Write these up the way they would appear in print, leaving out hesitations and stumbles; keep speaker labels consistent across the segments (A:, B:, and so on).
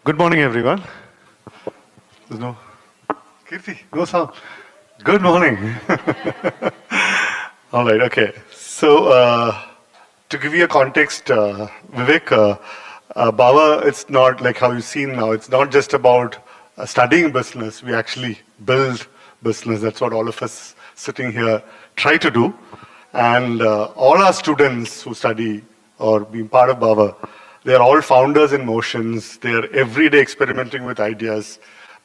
A: Good morning, everyone. There's no Kirti, no sound. Good morning. All right, okay. So, to give you a context, Vivek, Baba, it's not like how you've seen now. It's not just about studying business. We actually build business. That's what all of us sitting here try to do. And all our students who study or being part of Baba, they are all founders in motions. They are every day experimenting with ideas,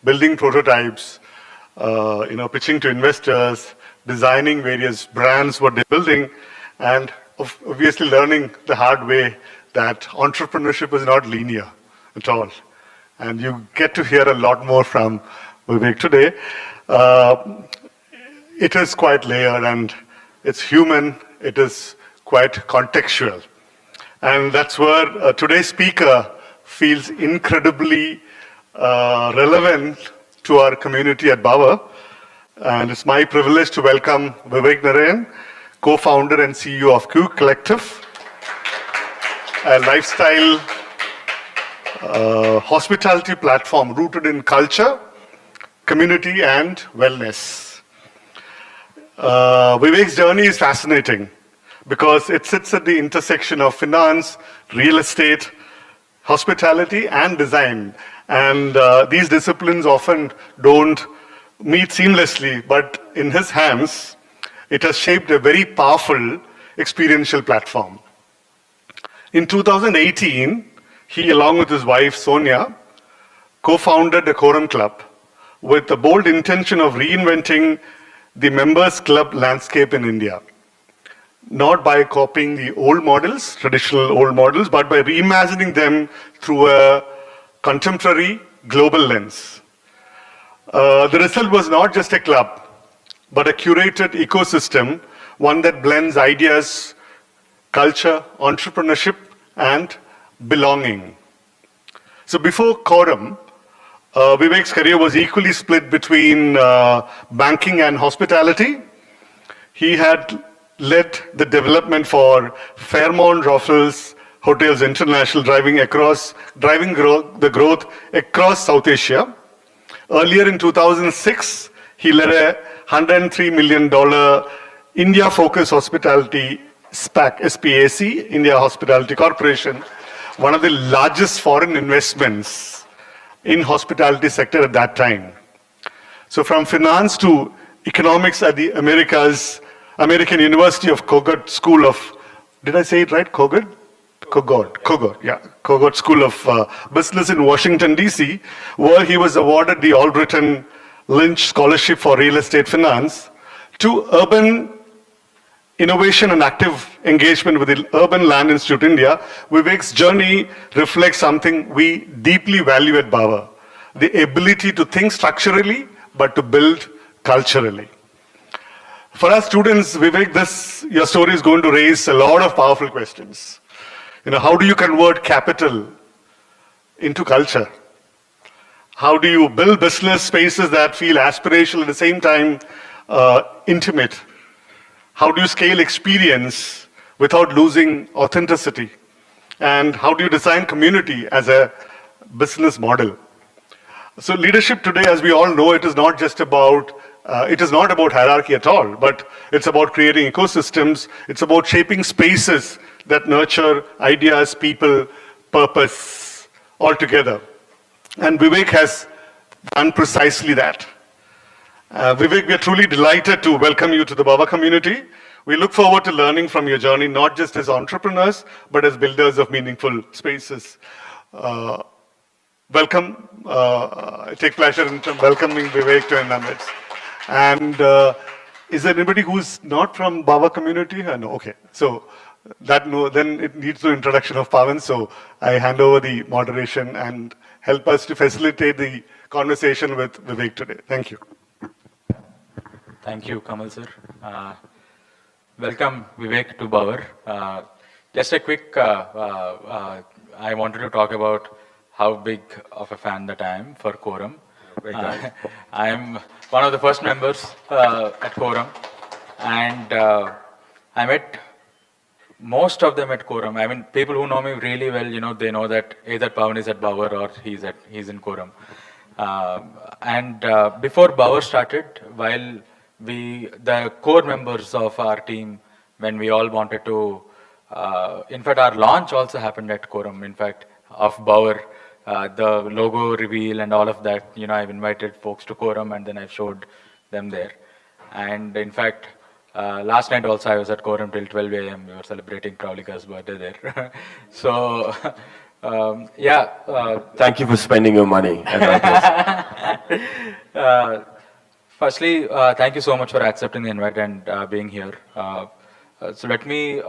A: building prototypes, pitching to investors, designing various brands, what they're building, and obviously learning the hard way that entrepreneurship is not linear at all. And you get to hear a lot more from Vivek today. It is quite layered and it's human, it is quite contextual. And that's where today's speaker feels incredibly relevant to our community at Baba. And it's my privilege to welcome Vivek Narain, co-founder and CEO of Q Collective, a lifestyle hospitality platform rooted in culture, community, and wellness. Vivek's journey is fascinating because it sits at the intersection of finance, real estate, hospitality, and design. And these disciplines often don't meet seamlessly, but in his hands, it has shaped a very powerful experiential platform. In 2018, he, along with his wife Sonia, co-founded the Quorum Club with the bold intention of reinventing the members club landscape in India. Not by copying the old models, traditional old models, but by reimagining them through a contemporary global lens. The result was not just a club, but a curated ecosystem, one that blends ideas, culture, entrepreneurship, and belonging. So before Quorum, Vivek's career was equally split between banking and hospitality. He had led the development for Fairmont Raffles Hotels International, driving the growth across South Asia. Earlier in 2006, he led a $103 million India-focused hospitality SPAC, India Hospitality Corporation, one of the largest foreign investments in hospitality sector at that time. So from finance to economics at the American University of Kogod School of, did I say it right, Kogod? Kogod School of Business in Washington, D.C., where he was awarded the Albritton Lynch Scholarship for Real Estate Finance, to urban innovation and active engagement with the Urban Land Institute India. Vivek's journey reflects something we deeply value at Baba, the ability to think structurally, but to build culturally. For our students, Vivek, your story is going to raise a lot of powerful questions. How do you convert capital into culture? How do you build business spaces that feel aspirational at the same time intimate? How do you scale experience without losing authenticity? And how do you design community as a business model? So leadership today, as we all know, it is not about hierarchy at all, but it's about creating ecosystems. It's about shaping spaces that nurture ideas, people, purpose all together. And Vivek has done precisely that. Vivek, we are truly delighted to welcome you to the Baba community. We look forward to learning from your journey, not just as entrepreneurs, but as builders of meaningful spaces. Welcome. I take pleasure in welcoming Vivek to our midst. And is there anybody who's not from Baba community? No, okay. So then it needs the introduction of Pawan. So I hand over the moderation and help us to facilitate the conversation with Vivek today. Thank you.
B: Thank you, Kamal sir. Welcome, Vivek, to Bauer. Just a quick, I wanted to talk about how big of a fan that I am for Quorum. I am one of the first members at Quorum, and I met most of them at Quorum, I mean, people who know me really well, they know that either Pawan is at Bauer or he's in Quorum. And before Bauer started, while the core members of our team, when we all wanted to, in fact, our launch also happened at Quorum, in fact, of Bauer, the logo reveal and all of that, I've invited folks to Quorum and then I've showed them there. And in fact, last night also I was at Quorum till 12 a.m. We were celebrating Praulika's birthday there. So, yeah.
C: Thank you for spending your money at our place.
B: Firstly, thank you so much for accepting the invite and being here. So let me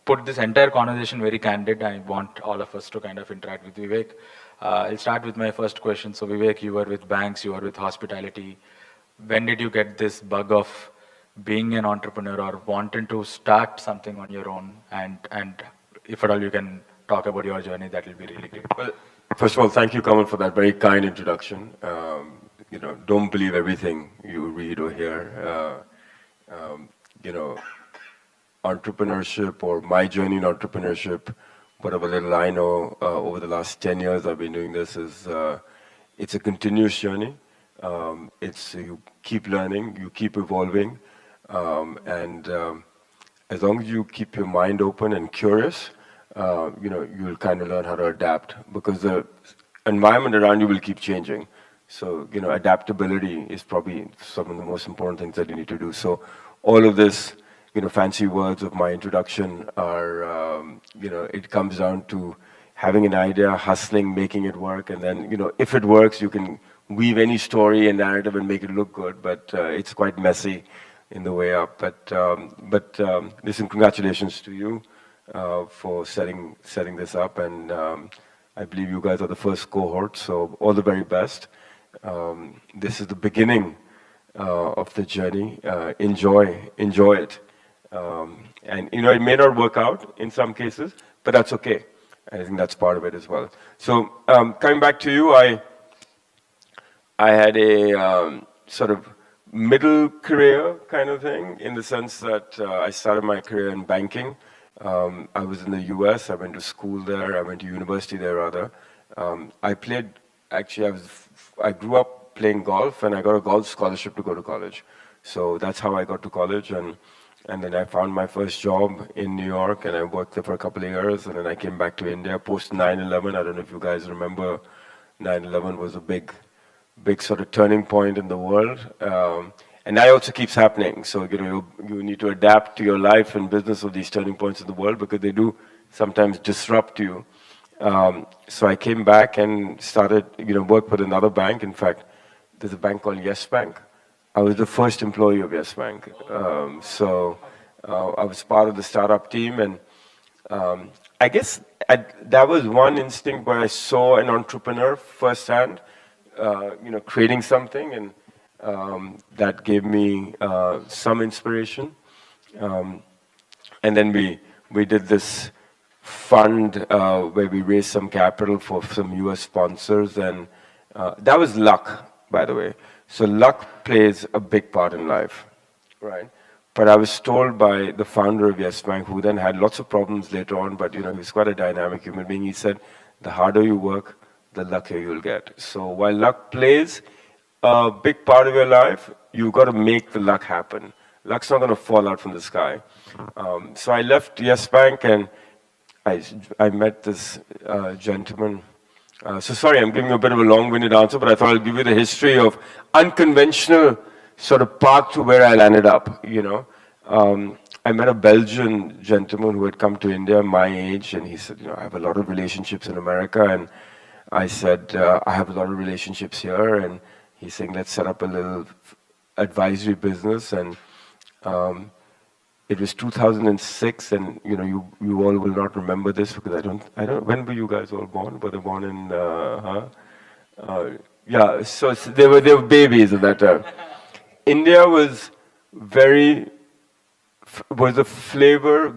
B: put this entire conversation very candid. I want all of us to kind of interact with Vivek. I'll start with my first question. So Vivek, you were with banks, you were with hospitality. When did you get this bug of being an entrepreneur or wanting to start something on your own? And if at all you can talk about your journey, that will be really great.
C: Well, first of all, thank you, Kamal, for that very kind introduction. Don't believe everything you read or hear. Entrepreneurship or my journey in entrepreneurship, whatever little I know, over the last 10 years I've been doing this, it's a continuous journey. You keep learning, you keep evolving, and as long as you keep your mind open and curious, you'll kind of learn how to adapt, because the environment around you will keep changing. So, adaptability is probably some of the most important things that you need to do. So all of this, fancy words of my introduction are, it comes down to having an idea, hustling, making it work, and then, if it works, you can weave any story and narrative and make it look good, but it's quite messy in the way up. But listen, congratulations to you for setting this up, and I believe you guys are the first cohort, so all the very best. This is the beginning of the journey. Enjoy it. And it may not work out in some cases, but that's okay. I think that's part of it as well. So coming back to you, I had a sort of middle career kind of thing, in the sense that I started my career in banking. I was in the US, I went to school there, I went to university there rather. I grew up playing golf, and I got a golf scholarship to go to college. So that's how I got to college, and then I found my first job in New York, and I worked there for a couple of years, and then I came back to India post 9/11. I don't know if you guys remember, 9/11 was a big sort of turning point in the world. And that also keeps happening. So, you need to adapt to your life and business of these turning points in the world, because they do sometimes disrupt you. So I came back and started, work with another bank. In fact, there's a bank called Yes Bank. I was the first employee of Yes Bank. I was part of the startup team, and I guess that was one instinct where I saw an entrepreneur firsthand, creating something, and that gave me some inspiration. And then we did this fund where we raised some capital for some US sponsors, and that was luck, by the way. So luck plays a big part in life, right? But I was told by the founder of Yes Bank, who then had lots of problems later on, but he's quite a dynamic human being. He said, the harder you work, the luckier you'll get. So while luck plays a big part of your life, you've got to make the luck happen. Luck's not going to fall out from the sky. So I left Yes Bank, and I met this gentleman. So sorry, I'm giving you a bit of a long-winded answer, but I thought I'll give you the history of unconventional sort of path to where I landed up, I met a Belgian gentleman who had come to India, my age, and he said, I have a lot of relationships in America. And I said, I have a lot of relationships here. And he's saying, let's set up a little advisory business. And it was 2006, and you all will not remember this, because I don't. When were you guys all born? Were they born in? Yeah, so they were babies at that time. India was a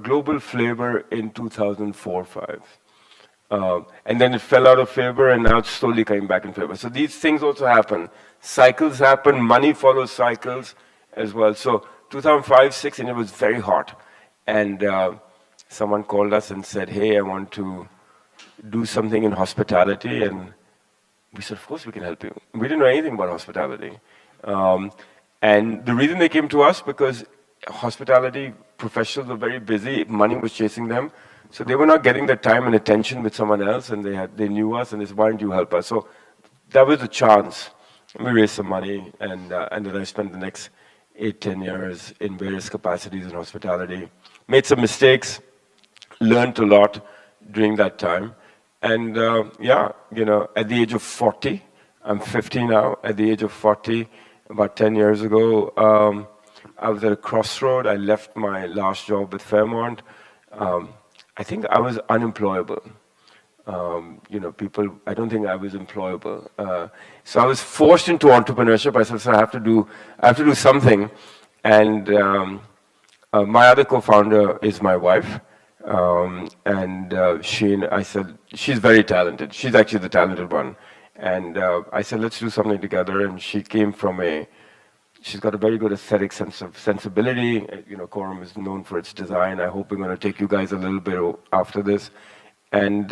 C: global flavor in 2004-5. And then it fell out of favor, and now it's slowly coming back in favor. So these things also happen. Cycles happen, money follows cycles as well. So 2005-6, and it was very hot. And someone called us and said, hey, I want to do something in hospitality. And we said, of course we can help you. We didn't know anything about hospitality. Um, and the reason they came to us, because hospitality professionals were very busy, money was chasing them. So they were not getting the time and attention with someone else, and they knew us, and they said, why don't you help us? So that was the chance. We raised some money, and then I spent the next 8, 10 years in various capacities in hospitality. Made some mistakes, learned a lot during that time. And yeah, at the age of 40, I'm 50 now, at the age of 40, about 10 years ago, I was at a crossroad. I left my last job with Fairmont. I think I was unemployable. I don't think I was employable. So I was forced into entrepreneurship. I said, so I have to do something. And my other co-founder is my wife. I said, she's very talented. She's actually the talented one. And I said, let's do something together. And she came from she's got a very good aesthetic sensibility. Quorum is known for its design. I hope we're going to take you guys a little bit after this. And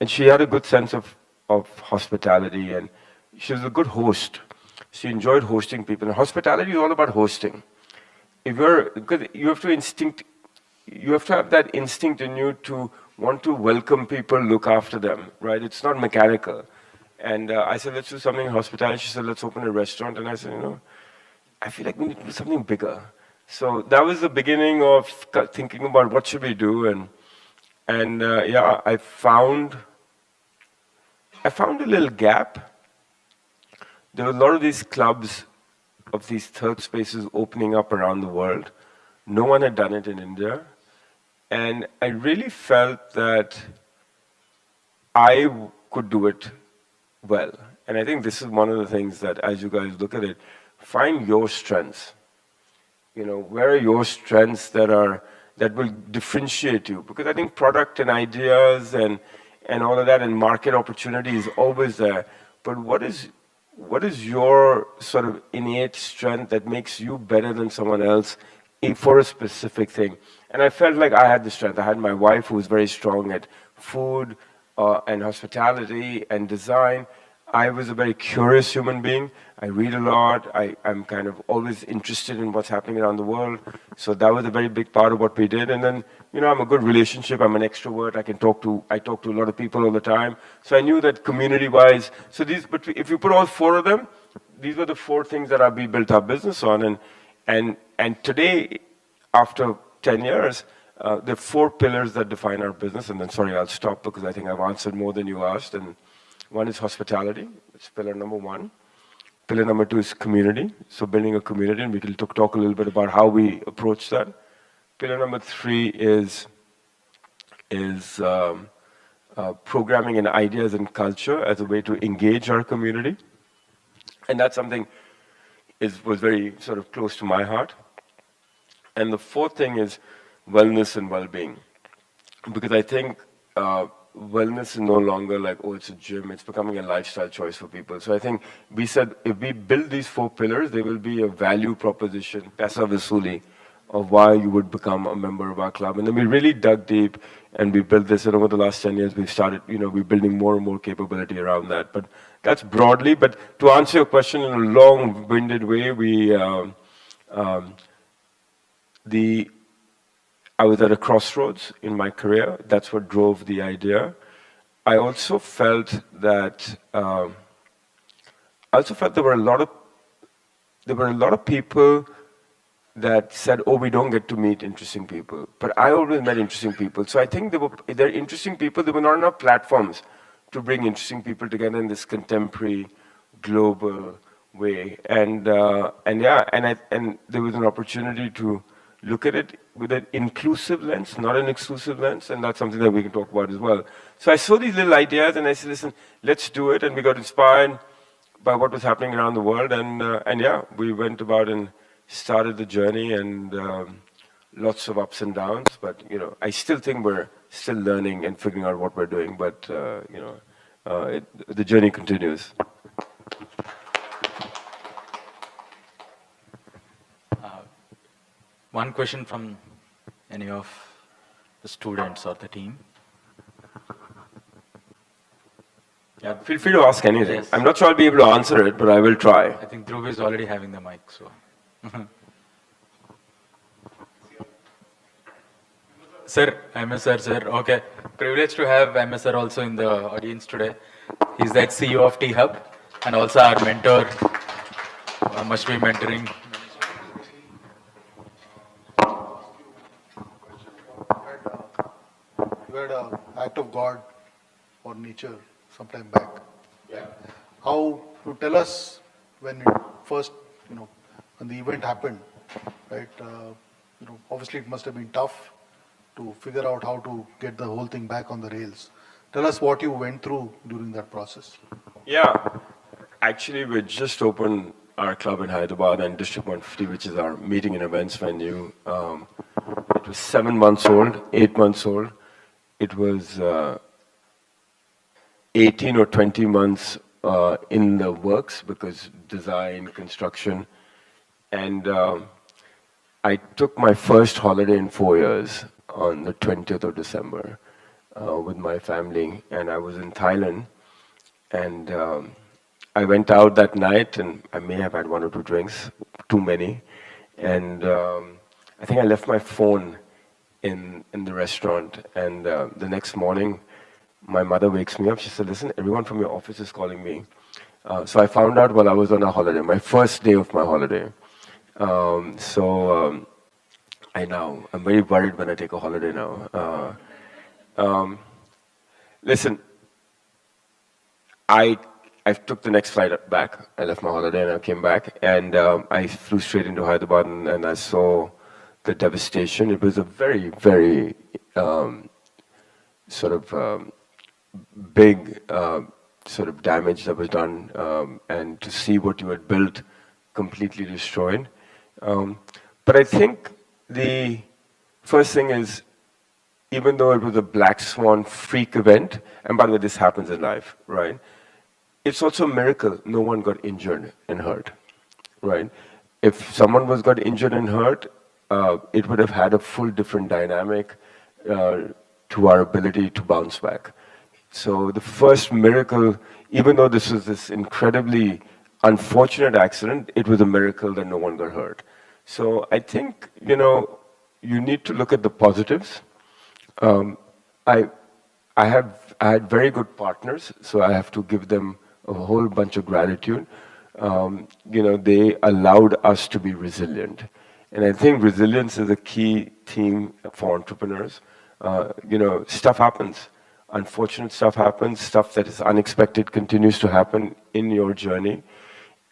C: she had a good sense of hospitality, and she was a good host. She enjoyed hosting people. And hospitality is all about hosting. Because you have to have that instinct in you to want to welcome people, look after them, right? It's not mechanical. And I said, let's do something in hospitality. She said, let's open a restaurant. And I said, I feel like we need to do something bigger. So that was the beginning of thinking about what should we do. And yeah, I found a little gap. There were a lot of these clubs of these third spaces opening up around the world. No one had done it in India. And I really felt that I could do it well. And I think this is one of the things that, as you guys look at it, find your strengths. Where are your strengths that will differentiate you? Because I think product and ideas and all of that and market opportunity is always there. But what is your sort of innate strength that makes you better than someone else for a specific thing? And I felt like I had the strength. I had my wife who was very strong at food and hospitality and design. I was a very curious human being. I read a lot. I'm kind of always interested in what's happening around the world. So that was a very big part of what we did. And then, I'm a good relationship. I'm an extrovert. I talk to a lot of people all the time. So I knew that community-wise. So but if you put all four of them, these were the four things that we built our business on. And today, after 10 years, there are four pillars that define our business. And then, sorry, I'll stop because I think I've answered more than you asked. And one is hospitality. It's pillar number one. Pillar number two is community. So building a community, and we can talk a little bit about how we approach that. Pillar number three is programming and ideas and culture as a way to engage our community. And that's something was very sort of close to my heart. And the fourth thing is wellness and well-being. Because I think wellness is no longer like, oh, it's a gym. It's becoming a lifestyle choice for people. So I think we said if we build these four pillars, there will be a value proposition, paisa vasuli, of why you would become a member of our club. And then we really dug deep and we built this. And over the last 10 years, we've started, we're building more and more capability around that. But that's broadly. But to answer your question in a long-winded way, I was at a crossroads in my career. That's what drove the idea. I also felt that there were a lot of people that said, "Oh, we don't get to meet interesting people." But I always met interesting people. So I think they're interesting people. There were not enough platforms to bring interesting people together in this contemporary, global way. And there was an opportunity to look at it with an inclusive lens, not an exclusive lens, and that's something that we can talk about as well. So I saw these little ideas and I said, listen, let's do it. And we got inspired by what was happening around the world. And yeah, we went about and started the journey, and lots of ups and downs. But, I still think we're still learning and figuring out what we're doing. But, the journey continues.
B: One question from any of the students or the team?
C: Yeah, feel free to ask anything.
B: Yes.
C: I'm not sure I'll be able to answer it, but I will try.
B: I think Dhruv is already having the mic, so. Sir, MSR sir, okay. Privileged to have MSR also in the audience today. He's the CEO of T-Hub and also our mentor. Must be mentoring.
D: You had an act of God or nature sometime back.
C: Yeah.
D: How you tell us when it first, when the event happened, right? Obviously it must have been tough to figure out how to get the whole thing back on the rails. Tell us what you went through during that process.
C: Yeah. Actually, we just opened our club in Hyderabad and District 150, which is our meeting and events venue. It was 7 months old, 8 months old. It was 18 or 20 months in the works because design, construction. And I took my first holiday in 4 years on the 20th of December with my family. And I was in Thailand. And I went out that night and I may have had 1 or 2 drinks, too many. And I think I left my phone in the restaurant. And the next morning, my mother wakes me up. She said, listen, everyone from your office is calling me. So I found out while I was on a holiday, my first day of my holiday. I'm very worried when I take a holiday now. Listen, I took the next flight back. I left my holiday and I came back and I flew straight into Hyderabad and I saw the devastation. It was a very, very big sort of damage that was done and to see what you had built completely destroyed. But I think the first thing is, even though it was a black swan freak event, and by the way, this happens in life, right? It's also a miracle no one got injured and hurt, right? If someone got injured and hurt, it would have had a full different dynamic to our ability to bounce back. So the first miracle, even though this was this incredibly unfortunate accident, it was a miracle that no one got hurt. So I think, you need to look at the positives. I had very good partners, so I have to give them a whole bunch of gratitude. They allowed us to be resilient. And I think resilience is a key theme for entrepreneurs. Stuff happens. Unfortunate stuff happens. Stuff that is unexpected continues to happen in your journey.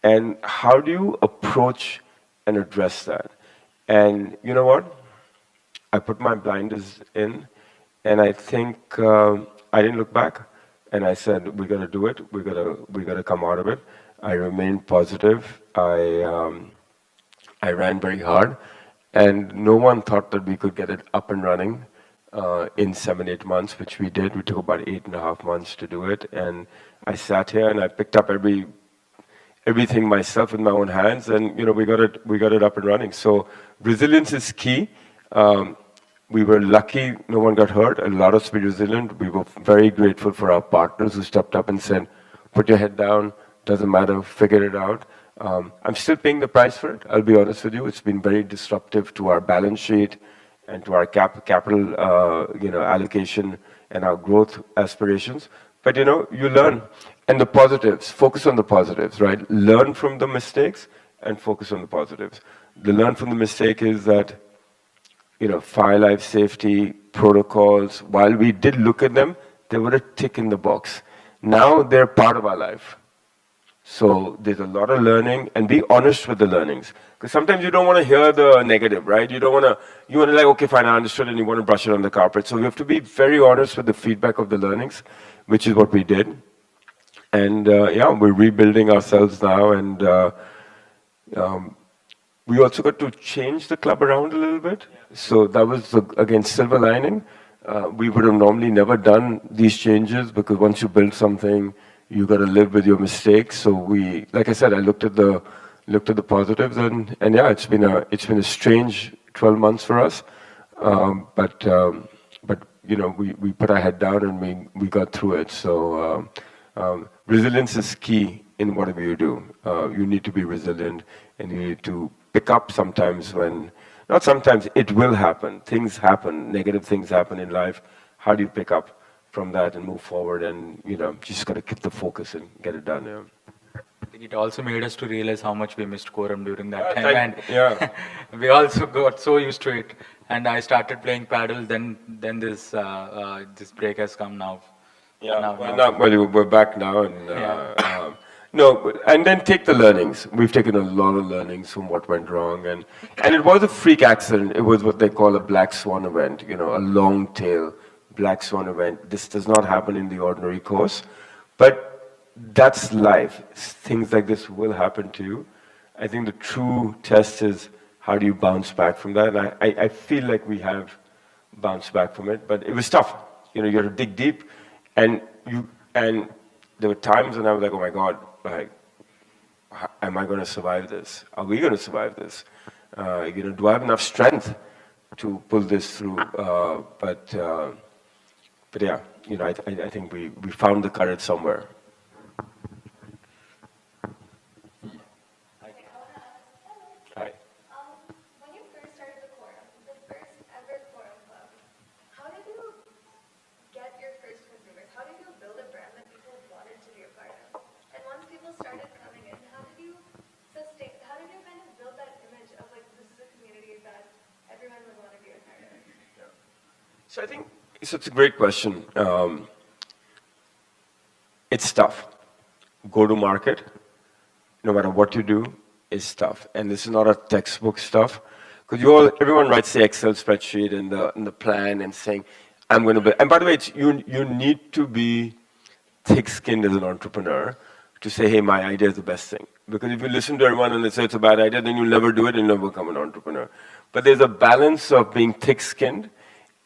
C: And how do you approach and address that? And you know what? I put my blinders in, and I think I didn't look back. And I said, we got to do it. We got to come out of it. I remained positive. I ran very hard, and no one thought that we could get it up and running in 7-8 months, which we did. We took about 8.5 months to do it, and I sat here and I picked up everything myself with my own hands, and we got it up and running. So resilience is key. We were lucky no one got hurt, allowed us to be resilient. We were very grateful for our partners who stepped up and said, put your head down, doesn't matter, figure it out. I'm still paying the price for it, I'll be honest with you. It's been very disruptive to our balance sheet and to our capital allocation and our growth aspirations. But you learn. And the positives, focus on the positives, right? Learn from the mistakes and focus on the positives. The learn from the mistake is that fire life safety protocols, while we did look at them, they were a tick in the box. Now they're part of our life. So there's a lot of learning, and be honest with the learnings. Because sometimes you don't want to hear the negative, right? You want to like, okay, fine, I understood, and you want to brush it on the carpet. So we have to be very honest with the feedback of the learnings, which is what we did. And we're rebuilding ourselves now, and we also got to change the club around a little bit. So that was, again, silver lining. We would have normally never done these changes because once you build something, you got to live with your mistakes. So like I said, I looked at the positives, and yeah, it's been a strange 12 months for us. But we put our head down and we got through it. So resilience is key in whatever you do. You need to be resilient, and you need to pick up sometimes not sometimes, it will happen. Things happen, negative things happen in life. How do you pick up from that and move forward? And, just got to keep the focus and get it done. Yeah.
B: I think it also made us to realize how much we missed quorum during that time, and
C: yeah.
B: we also got so used to it. And I started playing paddle. Then this this break has come now.
C: Yeah. We're back now, and and then take the learnings. We've taken a lot of learnings from what went wrong, and it was a freak accident. It was what they call a black swan event. A long tail black swan event. This does not happen in the ordinary course, but that's life. Things like this will happen to you. I think the true test is how do you bounce back from that? And I feel like we have bounced back from it, but it was tough. You have to dig deep, and there were times when I was like, oh my God, am I going to survive this? Are we going to survive this? Do I have enough strength to pull this through? But yeah, I think we found the courage somewhere. Hi.
E: When you first started the Quorum, the first ever Quorum Club, how did you get your first consumers? How did you build a brand that people wanted to be a part of? And once people started coming in, how did you kind of build that image of this is a community that everyone would want to be a part of?
C: So I think it's a great question. It's tough. Go to market, no matter what you do, is tough. And this is not a textbook stuff. Because everyone writes the Excel spreadsheet and the plan and saying, I'm going to be, and by the way, you need to be thick-skinned as an entrepreneur to say, hey, my idea is the best thing. Because if you listen to everyone and they say it's a bad idea, then you'll never do it and you'll never become an entrepreneur. But there's a balance of being thick-skinned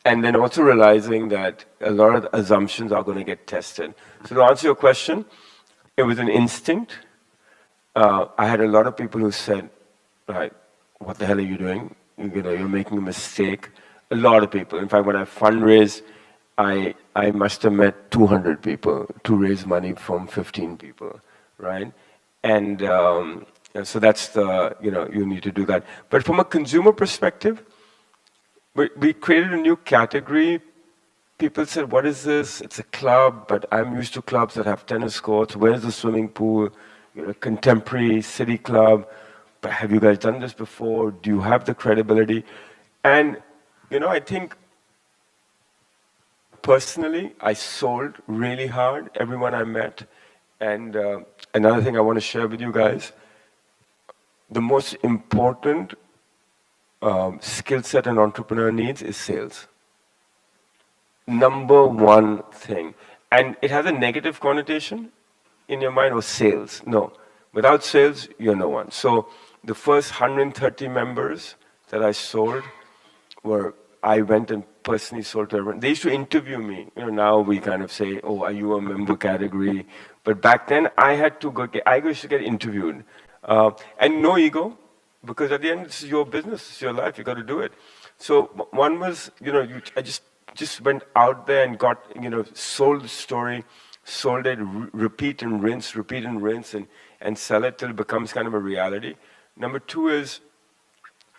C: and then also realizing that a lot of assumptions are going to get tested. So to answer your question, it was an instinct. I had a lot of people who said, right, what the hell are you doing? You're making a mistake. A lot of people. In fact, when I fundraised, I must have met 200 people to raise money from 15 people, right? And so that's you need to do that. But from a consumer perspective, we created a new category. People said, what is this? It's a club, but I'm used to clubs that have tennis courts. Where's the swimming pool? You're a contemporary city club. But have you guys done this before? Do you have the credibility? And, I think personally, I sold really hard everyone I met. And another thing I want to share with you guys, the most important skill set an entrepreneur needs is sales. Number one thing. And it has a negative connotation in your mind, or sales. No. Without sales, you're no one. So the first 130 members that I sold I went and personally sold to everyone. They used to interview me. Now we kind of say, oh, are you a member category? But back then, I used to get interviewed. And no ego, because at the end, it's your business, it's your life, you got to do it. So one was, I just went out there and got, sold the story, sold it, repeat and rinse, and sell it till it becomes kind of a reality. Number two is,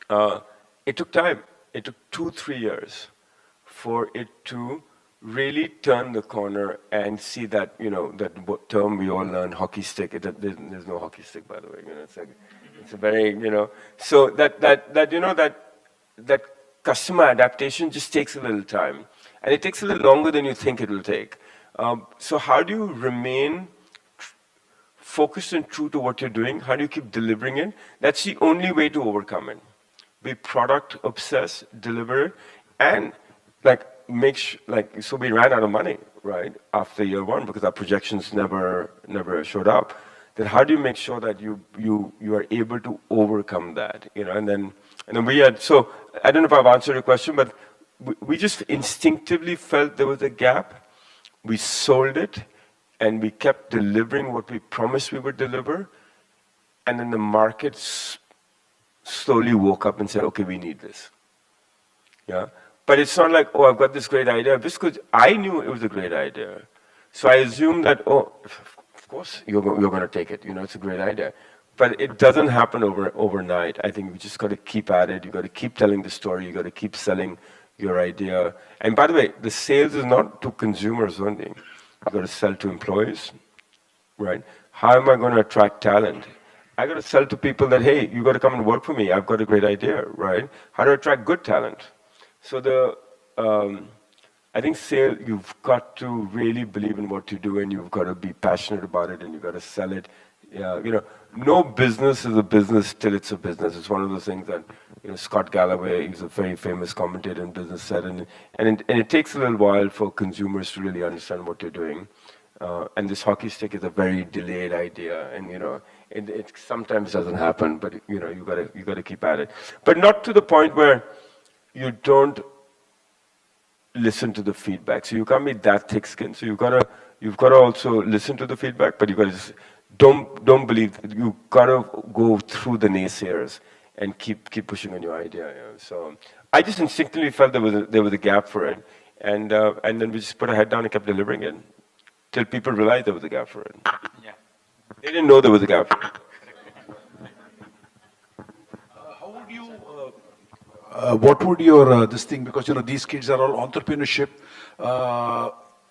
C: it took time. It took 2-3 years for it to really turn the corner and see that, that term we all learn, hockey stick. There's no hockey stick, by the way. It's a very, so that customer adaptation just takes a little time. And it takes a little longer than you think it will take. So how do you remain focused and true to what you're doing? How do you keep delivering it? That's the only way to overcome it. Be product obsessed, deliver it, and so we ran out of money, right, after year one because our projections never showed up. Then how do you make sure that you are able to overcome that, And then we had, so I don't know if I've answered your question, but we just instinctively felt there was a gap. We sold it, and we kept delivering what we promised we would deliver, and then the market slowly woke up and said, okay, we need this. Yeah. But it's not like, oh, I've got this great idea, because I knew it was a great idea. So I assumed that, oh, of course, you're going to take it. It's a great idea. But it doesn't happen overnight. I think we just got to keep at it. You got to keep telling the story. You got to keep selling your idea. And by the way, the sales is not to consumers only. You got to sell to employees, right? How am I going to attract talent? I got to sell to people that, hey, you got to come and work for me. I've got a great idea, right? How to attract good talent? So I think sales, you've got to really believe in what you do, and you've got to be passionate about it, and you've got to sell it. No business is a business till it's a business. It's one of those things that Scott Galloway, he's a very famous commentator in business, said, and it takes a little while for consumers to really understand what you're doing. And this hockey stick is a very delayed idea, and it sometimes doesn't happen, but you got to keep at it. But not to the point where you don't listen to the feedback. So you can't be that thick-skinned. So you've got to also listen to the feedback, but you got to just don't believe. You got to go through the naysayers and keep pushing on your idea. So I just instinctively felt there was a gap for it, and then we just put our head down and kept delivering it till people realized there was a gap for it.
B: Yeah.
C: They didn't know there was a gap for it.
D: How would you, what would your, this thing, because these kids are all entrepreneurship,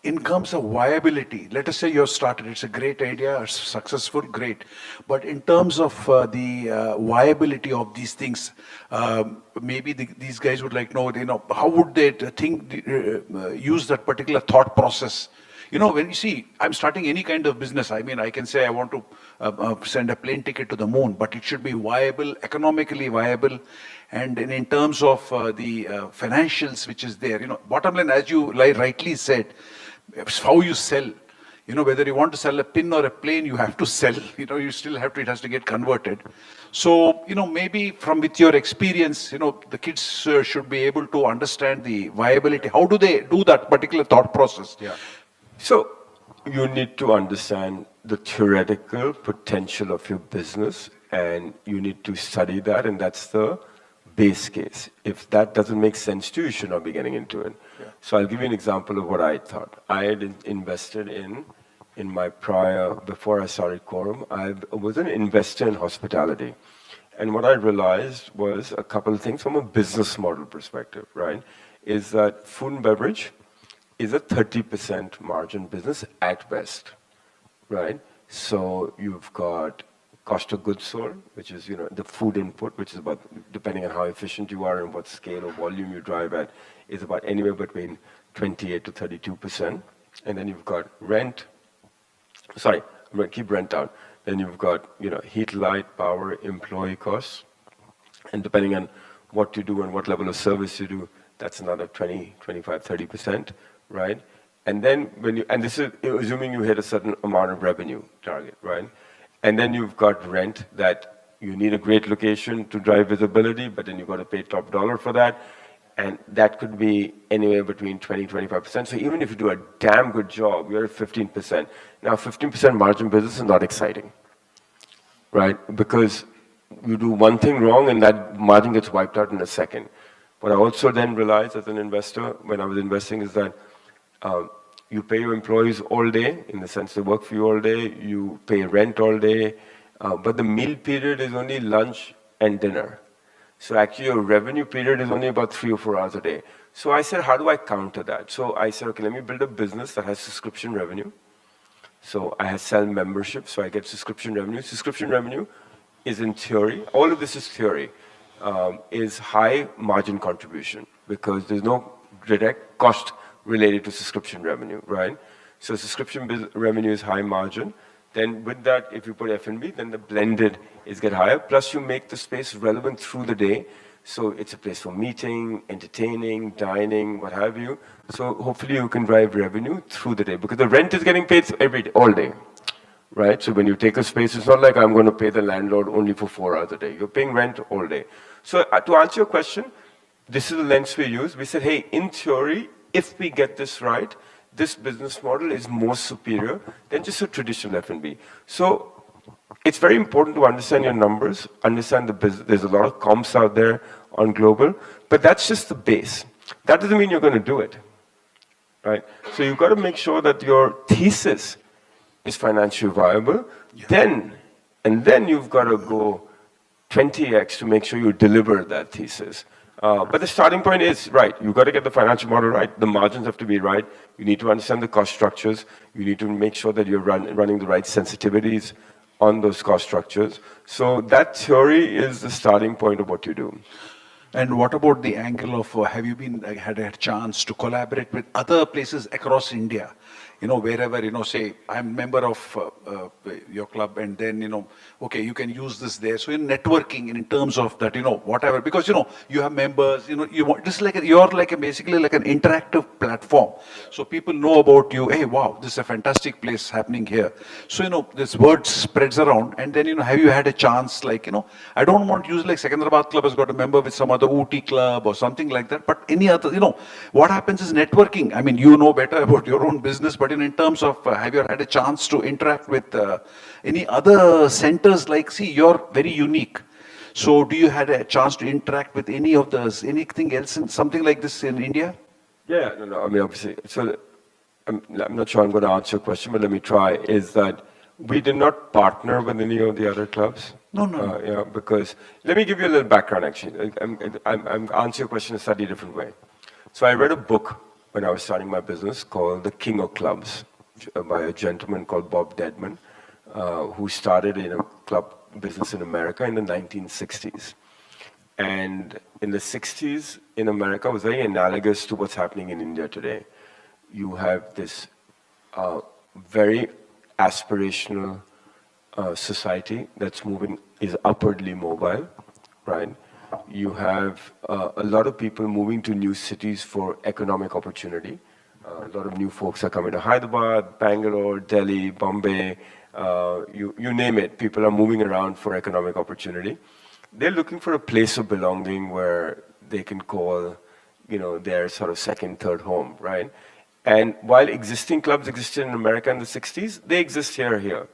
D: in terms of viability, let us say you have started, it's a great idea, it's successful, great. But in terms of the viability of these things, maybe these guys would like know, how would they use that particular thought process? When you see, I'm starting any kind of business, I mean, I can say I want to send a plane ticket to the moon, but it should be viable, economically viable, and in terms of the financials which is there. Bottom line, as you rightly said, it's how you sell. Whether you want to sell a pin or a plane, you have to sell. You still have to, it has to get converted. So, maybe with your experience, the kids should be able to understand the viability. How do they do that particular thought process?
C: Yeah. So you need to understand the theoretical potential of your business, and you need to study that, and that's the base case. If that doesn't make sense to you, you should not be getting into it. Yeah. So I'll give you an example of what I thought. I had invested in my before I started Quorum, I was an investor in hospitality. And what I realized was a couple of things from a business model perspective, right? Is that food and beverage is a 30% margin business at best, right? So you've got cost of goods sold, which is, the food input, which is about, depending on how efficient you are and what scale or volume you drive at, is about anywhere between 28 to 32%. And then you've got rent. Sorry, I'm going to keep rent out. Then you've got, heat, light, power, employee costs. And depending on what you do and what level of service you do, that's another 20, 25, 30%, right? And then and this is assuming you hit a certain amount of revenue target, right? And then you've got rent, that you need a great location to drive visibility, but then you've got to pay top dollar for that. And that could be anywhere between 20, 25%. So even if you do a damn good job, you're at 15%. Now 15% margin business is not exciting, right? Because you do one thing wrong and that margin gets wiped out in a second. What I also then realized as an investor when I was investing is that you pay your employees all day, in the sense they work for you all day, you pay rent all day, but the meal period is only lunch and dinner. So actually your revenue period is only about 3 or 4 hours a day. So I said, how do I counter that? So I said, okay, let me build a business that has subscription revenue. So I sell membership, so I get subscription revenue. Subscription revenue is, in theory, all of this is theory, is high margin contribution, because there's no direct cost related to subscription revenue, right? So subscription revenue is high margin. Then with that, if you put F&B, then the blended is get higher. Plus you make the space relevant through the day. So it's a place for meeting, entertaining, dining, what have you. So hopefully you can drive revenue through the day, because the rent is getting paid every day, all day, right? So when you take a space, it's not like I'm going to pay the landlord only for 4 hours a day. You're paying rent all day. So to answer your question, this is the lens we use. We said, hey, in theory, if we get this right, this business model is more superior than just a traditional F&B. So it's very important to understand your numbers, understand the business. There's a lot of comps out there on global, but that's just the base. That doesn't mean you're going to do it, right? So you've got to make sure that your thesis is financially viable. Then you've got to go 20x to make sure you deliver that thesis. But the starting point is right. You've got to get the financial model right. The margins have to be right. You need to understand the cost structures. You need to make sure that you're running the right sensitivities on those cost structures. So that theory is the starting point of what you do.
F: And what about the angle of, have you had a chance to collaborate with other places across India? Wherever, say, I'm a member of your club, and then, okay, you can use this there. So in networking, in terms of that, whatever, because, you have members, you want, this is you're basically like an interactive platform. So people know about you, hey, wow, this is a fantastic place happening here. So, this word spreads around, and then, have you had a chance, I don't want to use Secunderabad club has got a member with some other Ooty club or something like that, but any other, what happens is networking. I mean, you know better about your own business, but in terms of, have you had a chance to interact with any other centers? See, you're very unique. So do you had a chance to interact with anything else in something like this in India?
C: Yeah, no, I mean, obviously. So I'm not sure I'm going to answer your question, but let me try. Is that we did not partner with any of the other clubs.
F: No.
C: Yeah, because let me give you a little background, actually. I'm answering your question in a slightly different way. So I read a book when I was starting my business called The King of Clubs by a gentleman called Bob Dedman, who started in a club business in America in the 1960s. And in the 60s in America was very analogous to what's happening in India today. You have this very aspirational society that's is upwardly mobile, right? You have a lot of people moving to new cities for economic opportunity. A lot of new folks are coming to Hyderabad, Bangalore, Delhi, Bombay, you name it. People are moving around for economic opportunity. They're looking for a place of belonging where they can call, their sort of second, third home, right? And while existing clubs existed in America in the 60s, they exist here.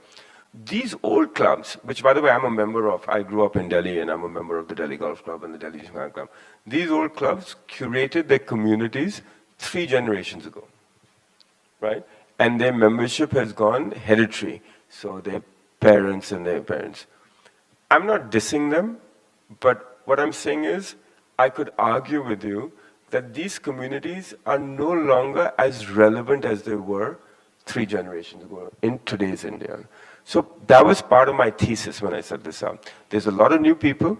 C: These old clubs, which by the way I'm a member of, I grew up in Delhi and I'm a member of the Delhi Golf Club and the Delhi Shanghai Club. These old clubs curated their communities 3 generations ago, right? And their membership has gone hereditary. So their parents and their parents. I'm not dissing them, but what I'm saying is I could argue with you that these communities are no longer as relevant as they were 3 generations ago in today's India. So that was part of my thesis when I set this up. There's a lot of new people.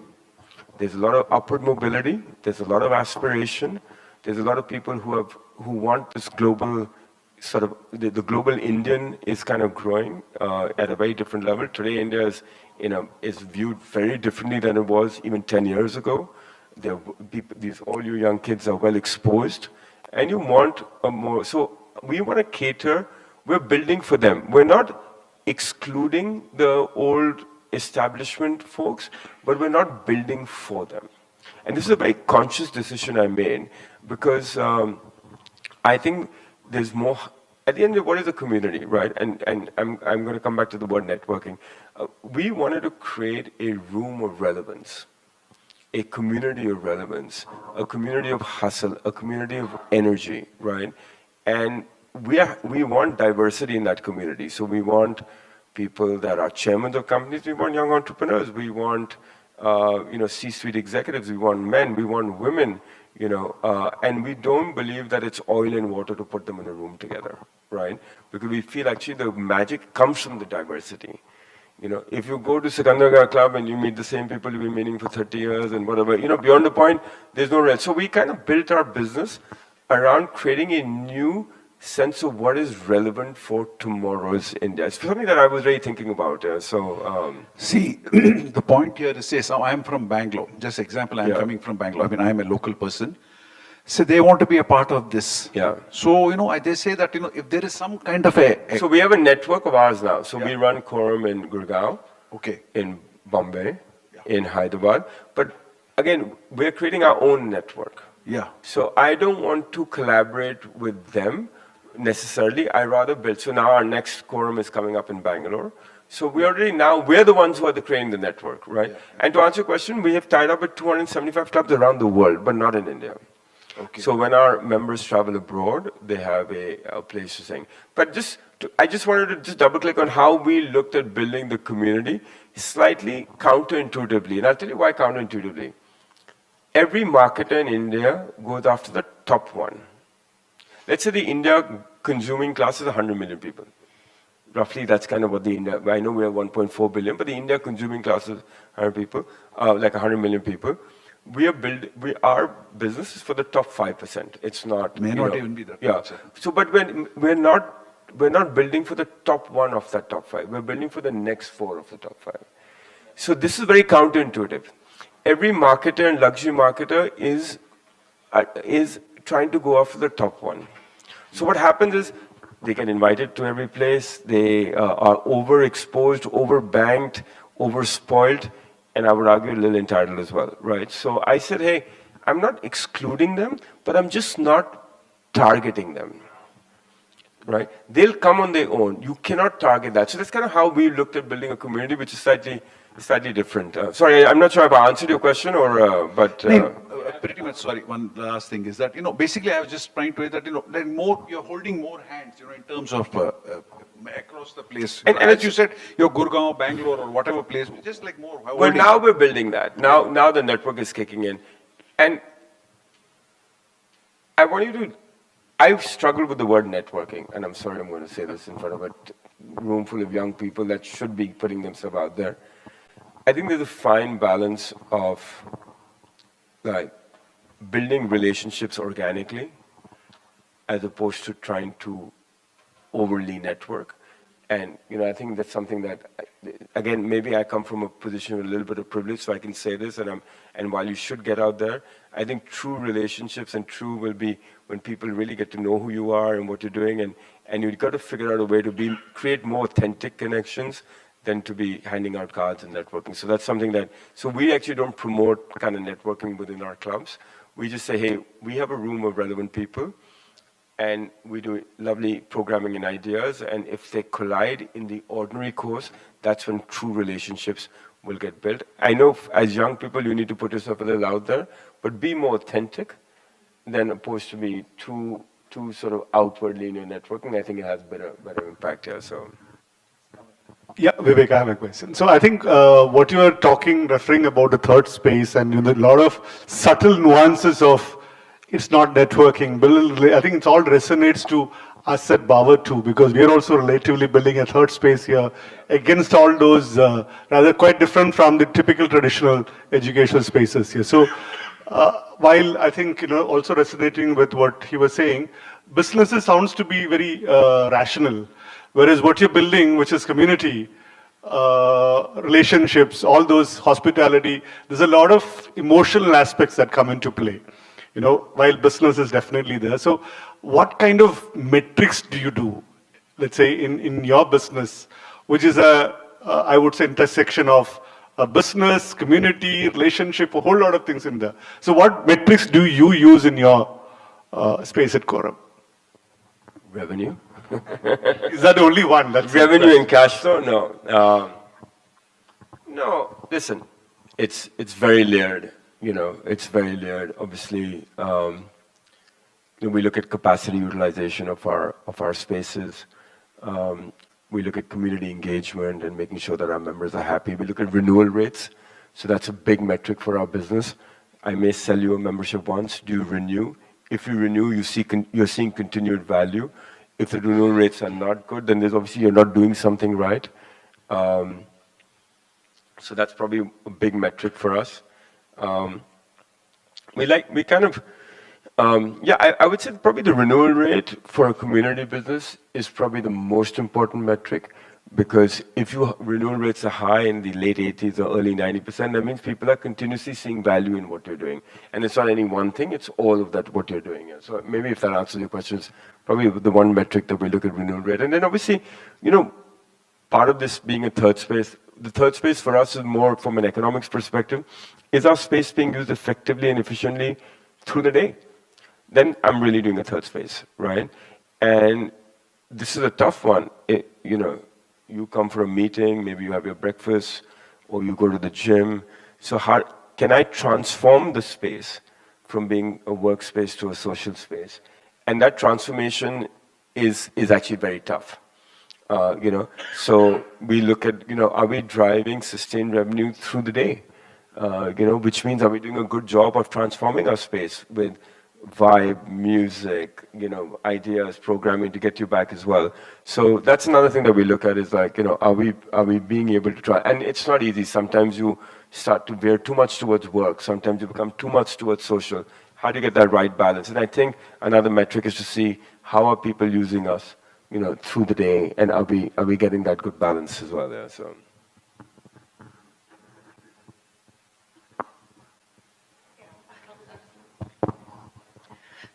C: There's a lot of upward mobility. There's a lot of aspiration. There's a lot of people who want this global sort of, the global Indian is kind of growing at a very different level. Today, India is viewed very differently than it was even 10 years ago. All you young kids are well exposed, and you want more. So we want to cater. We're building for them. We're not excluding the old establishment folks, but we're not building for them. And this is a very conscious decision I made because I think there's more. At the end of what is a community, right? And I'm going to come back to the word networking. We wanted to create a room of relevance, a community of relevance, a community of hustle, a community of energy, right? And we want diversity in that community. So we want people that are chairmen of companies. We want young entrepreneurs. We want C-suite executives. We want men. We want women. And we don't believe that it's oil and water to put them in a room together, right? Because we feel actually the magic comes from the diversity. If you go to Secunderabad Club and you meet the same people you've been meeting for 30 years and whatever, beyond the point, there's no real. So we kind of built our business around creating a new sense of what is relevant for tomorrow's India. It's something that I was really thinking about.
F: See, the point here is, say, so I'm from Bangalore. Just example, I'm coming from Bangalore. I mean, I'm a local person. So they want to be a part of this.
C: Yeah.
F: So, they say that, if there is some kind of a...
C: So we have a network of ours now. So we run quorum in Gurgaon, in Bombay, in Hyderabad. But again, we're creating our own network.
F: Yeah.
C: So I don't want to collaborate with them necessarily. I rather build. So now our next quorum is coming up in Bangalore. So we're the ones who are creating the network, right? Yeah. And to answer your question, we have tied up with 275 clubs around the world, but not in India.
F: Okay.
C: So when our members travel abroad, they have a place to sing. But I just wanted to just double click on how we looked at building the community slightly counterintuitively. And I'll tell you why counterintuitively. Every marketer in India goes after the top one. Let's say the India consuming class is 100 million people. Roughly, that's kind of what the India, I know we have 1.4 billion, but the India consuming class is 100 people, like 100 million people. Our business is for the top 5%. It's not.
F: May not even be that.
C: Yeah. So, but when we're not building for the top one of that top 5. We're building for the next 4 of the top 5. So this is very counterintuitive. Every marketer and luxury marketer is trying to go after the top one. So what happens is they get invited to every place. They are overexposed, overbanked, overspoiled, and I would argue a little entitled as well, right? So I said, hey, I'm not excluding them, but I'm just not targeting them, right? They'll come on their own. You cannot target that. So that's kind of how we looked at building a community, which is slightly different. Sorry, I'm not sure if I answered your question or, but...
F: Pretty much, sorry, one last thing is that, basically I was just trying to say that, you're holding more hands, in terms of across the place.
C: And
F: as you said, your Gurgaon, Bangalore, or whatever place, just like more.
C: Well, now we're building that. Now the network is kicking in. And I've struggled with the word networking, and I'm sorry I'm going to say this in front of a room full of young people that should be putting themselves out there. I think there's a fine balance of like building relationships organically as opposed to trying to overly network. And, I think that's something that, again, maybe I come from a position of a little bit of privilege, so I can say this, and while you should get out there, I think true relationships and true will be when people really get to know who you are and what you're doing, and you've got to figure out a way to create more authentic connections than to be handing out cards and networking. So that's something so we actually don't promote kind of networking within our clubs. We just say, hey, we have a room of relevant people, and we do lovely programming and ideas, and if they collide in the ordinary course, that's when true relationships will get built. I know as young people, you need to put yourself a little out there, but be more authentic than opposed to be too sort of outwardly in your networking. I think it has better impact here, so.
A: Yeah, Vivek, I have a question. So I think what you are referring about the third space and a lot of subtle nuances of it's not networking. I think it all resonates to us at Bauer too, because we are also relatively building a third space here against all those rather quite different from the typical traditional educational spaces here. So while I think, also resonating with what he was saying, businesses sounds to be very rational. Whereas what you're building, which is community, relationships, all those hospitality, there's a lot of emotional aspects that come into play. While business is definitely there. So what kind of metrics do you do, let's say in your business, which is I would say intersection of a business, community, relationship, a whole lot of things in there. So what metrics do you use in your space at Quorum?
C: Revenue.
A: Is that the only one? That's
C: Revenue and cash flow? No. No, listen, it's very layered. It's very layered. Obviously, we look at capacity utilization of our spaces. We look at community engagement and making sure that our members are happy. We look at renewal rates. So that's a big metric for our business. I may sell you a membership once. Do you renew? If you renew, you're seeing continued value. If the renewal rates are not good, then there's obviously you're not doing something right. So that's probably a big metric for us. I would say probably the renewal rate for a community business is probably the most important metric, because if your renewal rates are high in the late 80s or early 90%, that means people are continuously seeing value in what you're doing. And it's not any one thing, it's all of that what you're doing. So maybe if that answers your questions, probably the one metric that we look at renewal rate. And then obviously, part of this being a third space, the third space for us is more from an economics perspective. Is our space being used effectively and efficiently through the day? Then I'm really doing a third space, right? And this is a tough one. You come for a meeting, maybe you have your breakfast, or you go to the gym. So how can I transform the space from being a workspace to a social space. And that transformation is actually very tough. So we look at, are we driving sustained revenue through the day? Which means are we doing a good job of transforming our space with vibe, music, ideas, programming to get you back as well. So that's another thing that we look at is like, are we being able to try? And it's not easy. Sometimes you start to veer too much towards work. Sometimes you become too much towards social. How do you get that right balance? And I think another metric is to see how are people using us, through the day, and are we getting that good balance as well there? So.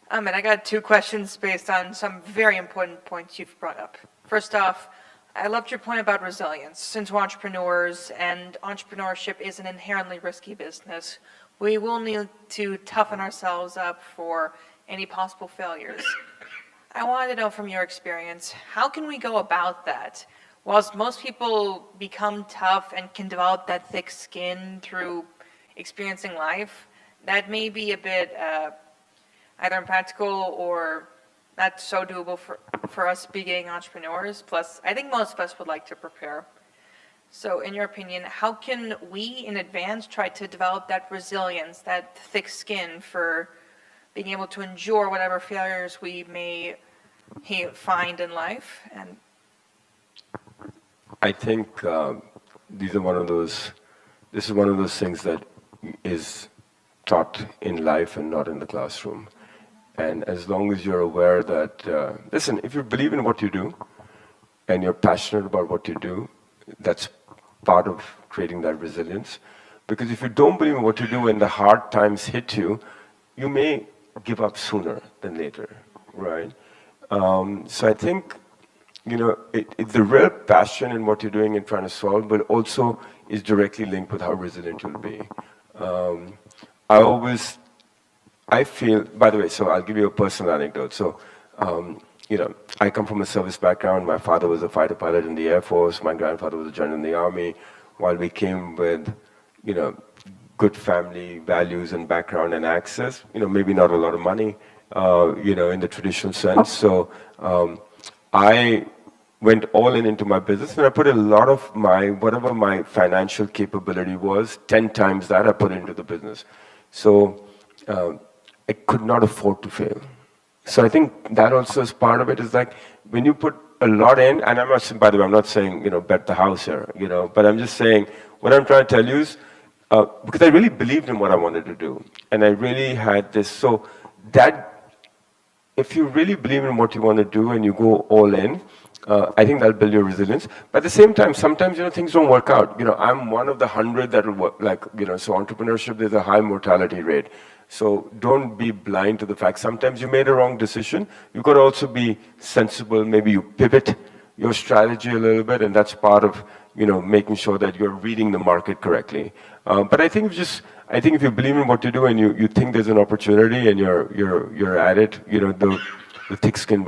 G: And I got two questions based on some very important points you've brought up. First off, I loved your point about resilience. Since we're entrepreneurs and entrepreneurship is an inherently risky business, we will need to toughen ourselves up for any possible failures. I wanted to know from your experience, how can we go about that? Whilst most people become tough and can develop that thick skin through experiencing life, that may be a bit either impractical or not so doable for us being entrepreneurs. Plus, I think most of us would like to prepare. So in your opinion, how can we in advance try to develop that resilience, that thick skin for being able to endure whatever failures we may find in life? And
C: I think this is one of those things that is taught in life and not in the classroom. And as long as you're aware that, listen, if you believe in what you do and you're passionate about what you do, that's part of creating that resilience. Because if you don't believe in what you do when the hard times hit you, you may give up sooner than later, right? So I think, it's the real passion in what you're doing and trying to solve, but also is directly linked with how resilient you'll be. I feel, by the way, so I'll give you a personal anecdote. So, I come from a service background. My father was a fighter pilot in the Air Force. My grandfather was a general in the Army. While we came with, good family values and background and access, maybe not a lot of money, in the traditional sense. So, I went all into my business and I put a lot of whatever my financial capability was, 10 times that I put into the business. So, I could not afford to fail. So I think that also is part of it, is like when you put a lot in, and I'm not, by the way, I'm not saying, bet the house here, but I'm just saying, what I'm trying to tell you is, because I really believed in what I wanted to do. And I really had this, so that, if you really believe in what you want to do and you go all in, I think that'll build your resilience. But at the same time, sometimes, things don't work out. I'm one of the 100 that will work, so entrepreneurship, there's a high mortality rate. So don't be blind to the fact sometimes you made a wrong decision. You've got to also be sensible. Maybe you pivot your strategy a little bit, and that's part of, making sure that you're reading the market correctly. But I think if you believe in what you do and you think there's an opportunity and you're at it, the thick skin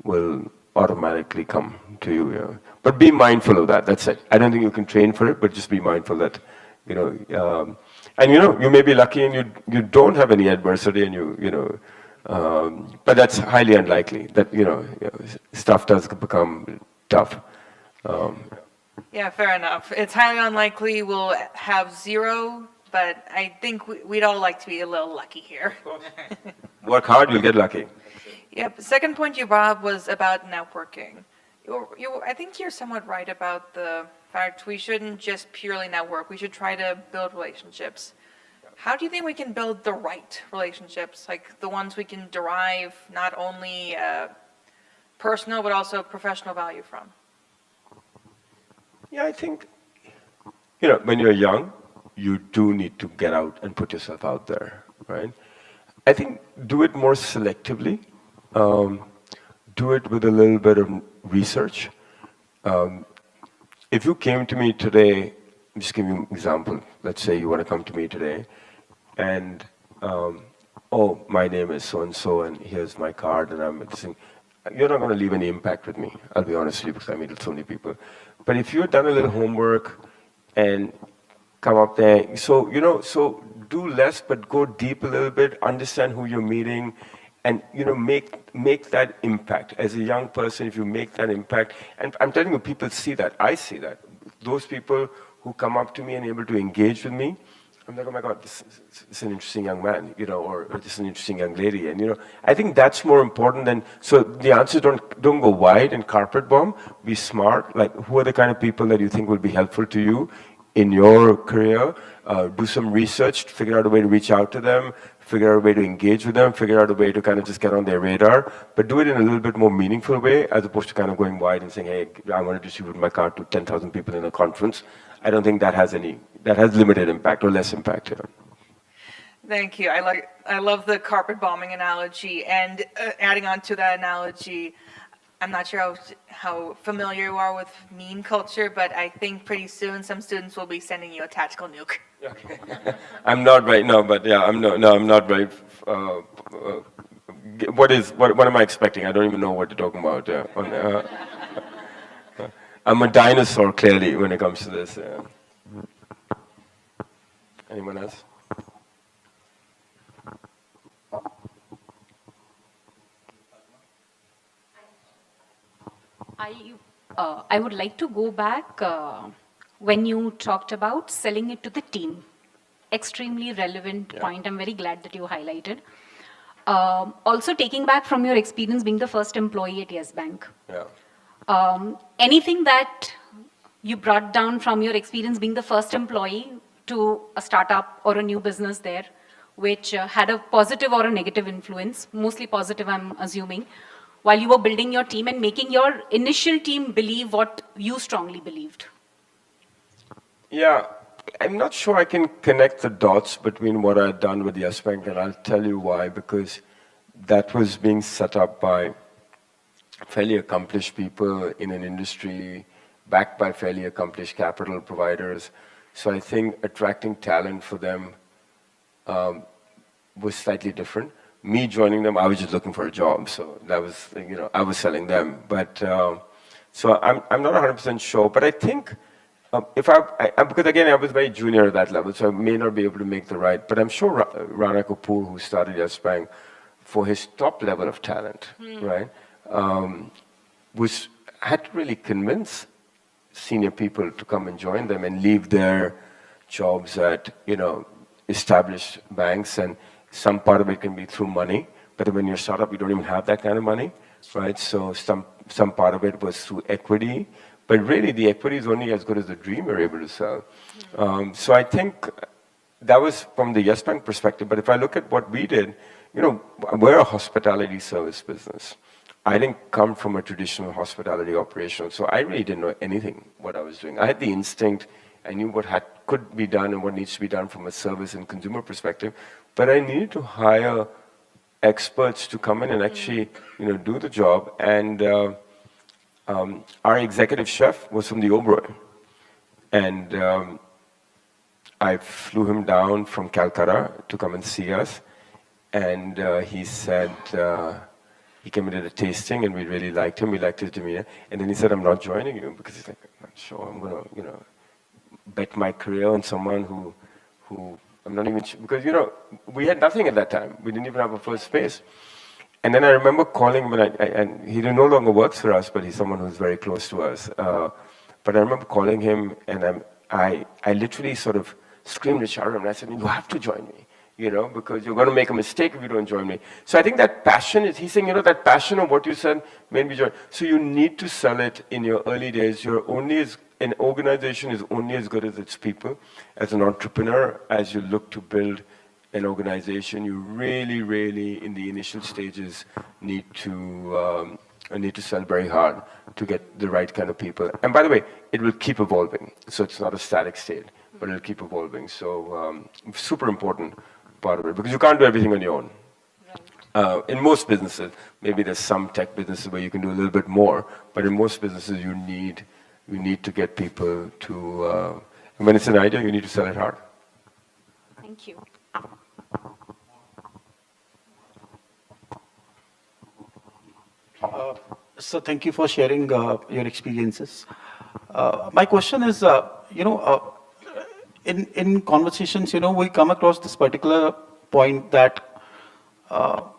C: will automatically come to you. Yeah. But be mindful of that. That's it. I don't think you can train for it, but just be mindful that, and you may be lucky and you don't have any adversity and but that's highly unlikely that, stuff does become tough.
G: yeah, fair enough. It's highly unlikely we'll have zero, but I think we'd all like to be a little lucky here.
C: Work hard, you'll get lucky.
G: Yep. The second point you brought up was about networking. I think you're somewhat right about the fact we shouldn't just purely network. We should try to build relationships. How do you think we can build the right relationships, like the ones we can derive not only personal but also professional value from?
C: Yeah, I think, when you're young, you do need to get out and put yourself out there, right? I think do it more selectively. Do it with a little bit of research. If you came to me today, I'm just giving you an example. Let's say you want to come to me today and, oh, my name is so-and-so and here's my card and I'm saying, you're not going to leave any impact with me. I'll be honest with you because I meet so many people. But if you've done a little homework and come up there, so do less but go deep a little bit, understand who you're meeting, and make that impact. As a young person, if you make that impact, and I'm telling you, people see that. I see that. Those people who come up to me and able to engage with me, I'm like, oh my God, this is an interesting young man, or this is an interesting young lady. And, I think that's more important than, so the answer, don't go wide and carpet bomb, be smart. Like, who are the kind of people that you think will be helpful to you in your career? Do some research, figure out a way to reach out to them, figure out a way to engage with them, figure out a way to kind of just get on their radar, but do it in a little bit more meaningful way, as opposed to kind of going wide and saying, hey, I want to distribute my card to 10,000 people in a conference. I don't think that has limited impact or less impact.
G: Thank you. I love the carpet bombing analogy, and adding on to that analogy, I'm not sure how familiar you are with meme culture, but I think pretty soon some students will be sending you a tactical nuke.
C: Okay. I'm not right now, but yeah, I'm not right. What am I expecting? I don't even know what you're talking about. Yeah. I'm a dinosaur, clearly, when it comes to this. Anyone else?
H: I would like to go back when you talked about selling it to the team. Extremely relevant point. I'm very glad that you highlighted. Also, taking back from your experience being the first employee at Yes Bank.
C: Yeah.
H: Anything that you brought down from your experience being the first employee to a startup or a new business there, which had a positive or a negative influence, mostly positive, I'm assuming, while you were building your team and making your initial team believe what you strongly believed?
C: Yeah, I'm not sure I can connect the dots between what I'd done with Yes Bank, and I'll tell you why, because that was being set up by fairly accomplished people in an industry, backed by fairly accomplished capital providers. So I think attracting talent for them was slightly different. Me joining them, I was just looking for a job, so that was, I was selling them. But so I'm not 100% sure, but I think because again, I was very junior at that level, so I may not be able to make the right. But I'm sure Rana Kapoor, who started Yes Bank, for his top level of talent, right, had to really convince senior people to come and join them and leave their jobs at established banks, and some part of it can be through money, but when you're a startup, you don't even have that kind of money, right? So some part of it was through equity, but really the equity is only as good as the dream you're able to sell. So I think that was from the Yes Bank perspective, but if I look at what we did, we're a hospitality service business. I didn't come from a traditional hospitality operation, so I really didn't know anything what I was doing. I had the instinct, I knew what could be done and what needs to be done from a service and consumer perspective, but I needed to hire experts to come in and actually, do the job. And our executive chef was from the Oberoi, and I flew him down from Calcutta to come and see us, and he said. He came and did a tasting, and we really liked him. We liked his demeanor. And then he said, I'm not joining you, because he's like, I'm not sure. I'm going to, bet my career on someone who I'm not even sure. Because, we had nothing at that time. We didn't even have a first space. And then I remember calling him, and he no longer works for us, but he's someone who's very close to us. But I remember calling him, and I literally sort of screamed and shouted at him, and I said, you have to join me. Because you're going to make a mistake if you don't join me. So I think that passion he's saying, that passion of what you said made me join. So you need to sell it in your early days. An organization is only as good as its people. As an entrepreneur, as you look to build an organization, you really, really, in the initial stages, need to sell very hard to get the right kind of people. And by the way, it will keep evolving. So it's not a static state, but it'll keep evolving. So super important part of it, because you can't do everything on your own. Right. In most businesses, maybe there's some tech businesses where you can do a little bit more, but in most businesses you need to get people to, and when it's an idea, you need to sell it hard.
H: Thank you.
I: So thank you for sharing your experiences. My question is, in conversations, we come across this particular point that,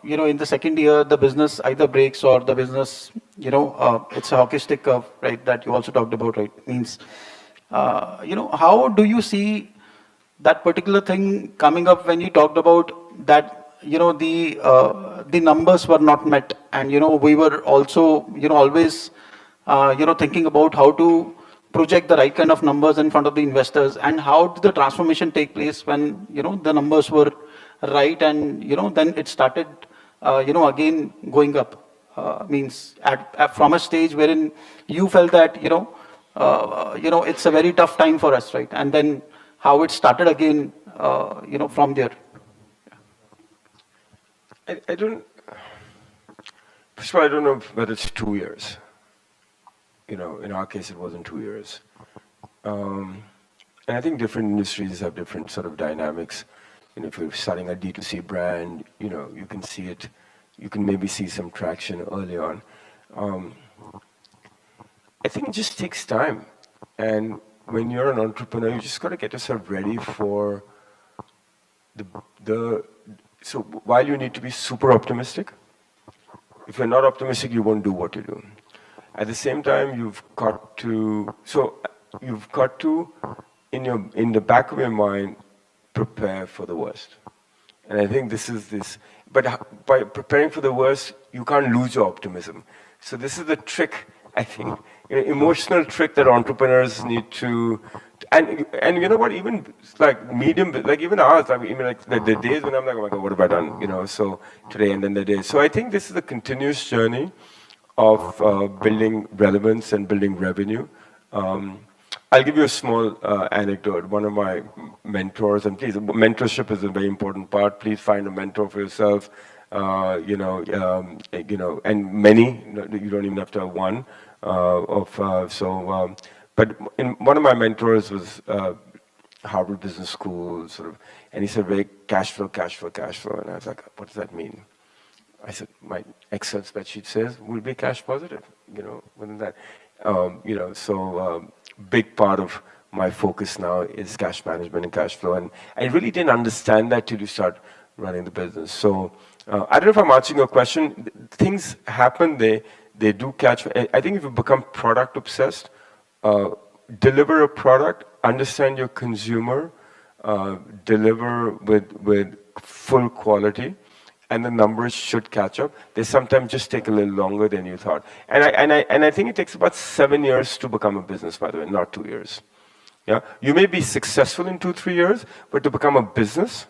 I: in the second year, the business either breaks or the business, it's a hockey stick curve, right, that you also talked about, right? Means, how do you see that particular thing coming up when you talked about that, the numbers were not met, and, we were also, always, thinking about how to project the right kind of numbers in front of the investors, and how did the transformation take place when, the numbers were right, and, then it started, again going up. Means from a stage wherein you felt that, it's a very tough time for us, right? And then how it started again, from there.
C: I don't, first of all, I don't know whether it's 2 years. In our case, it wasn't 2 years. And I think different industries have different sort of dynamics. If you're starting a D2C brand, you can see it, you can maybe see some traction early on. I think it just takes time. And when you're an entrepreneur, you just got to get yourself ready for so while you need to be super optimistic, if you're not optimistic, you won't do what you do. At the same time, you've got to, in the back of your mind, prepare for the worst. And I think but by preparing for the worst, you can't lose your optimism. So this is the trick, I think, emotional trick that entrepreneurs need to, and you know what, even like medium, like even ours, like the days when I'm like, oh my God, what have I done? So today and then the days. So I think this is a continuous journey of building relevance and building revenue. I'll give you a small anecdote. One of my mentors, and please, mentorship is a very important part. Please find a mentor for yourself. And many. You don't even have to have one. But one of my mentors was Harvard Business School, and he said, "Vivek, cash flow, cash flow, cash flow." And I was like, "What does that mean?" I said, "My Excel spreadsheet says we'll be cash positive." Within that, big part of my focus now is cash management and cash flow, and I really didn't understand that till you start running the business. So I don't know if I'm answering your question. Things happen; they do catch. I think if you become product obsessed, deliver a product, understand your consumer, deliver with full quality, and the numbers should catch up. They sometimes just take a little longer than you thought. And I think it takes about 7 years to become a business, by the way, not 2 years. Yeah, you may be successful in 2-3 years, but to become a business,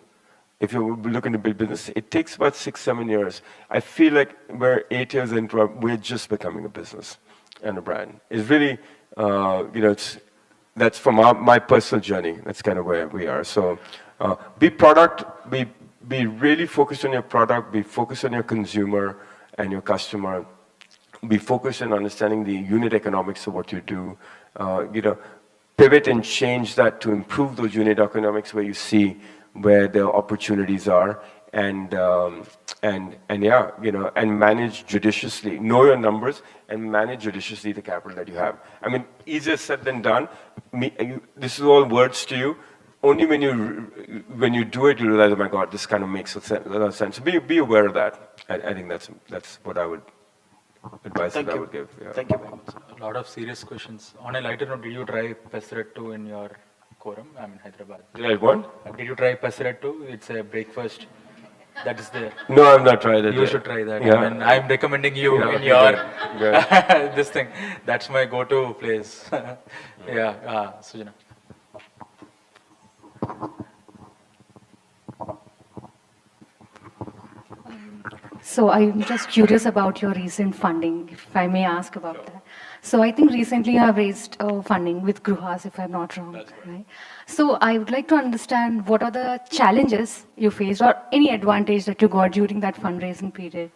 C: if you're looking to build business, it takes about 6-7 years. I feel like we're 8 years into it, we're just becoming a business and a brand. It's really, that's from my personal journey. That's kind of where we are. So be product, be really focused on your product, be focused on your consumer and your customer, be focused on understanding the unit economics of what you do, pivot and change that to improve those unit economics where you see where the opportunities are, and manage judiciously, know your numbers and manage judiciously the capital that you have. I mean, easier said than done. This is all words to you. Only when you do it, you realize, oh my God, this kind of makes a lot of sense. So be aware of that. I think that's what I would advise that I would give. Yeah.
I: Thank you very much.
B: A lot of serious questions. On a lighter note, did you try Pesarettu in your quorum? I'm in Hyderabad.
C: Did I what?
B: Did you try Pesarettu? It's a breakfast that is there.
C: No, I've not tried it.
B: You should try that.
C: Yeah.
B: I mean, I'm recommending you in your this thing. That's my go-to place. Yeah, Sujana.
J: So I'm just curious about your recent funding, if I may ask about that. So I think recently you have raised funding with Gruhas, if I'm not wrong. Right? So I would like to understand what are the challenges you faced or any advantage that you got during that fundraising period?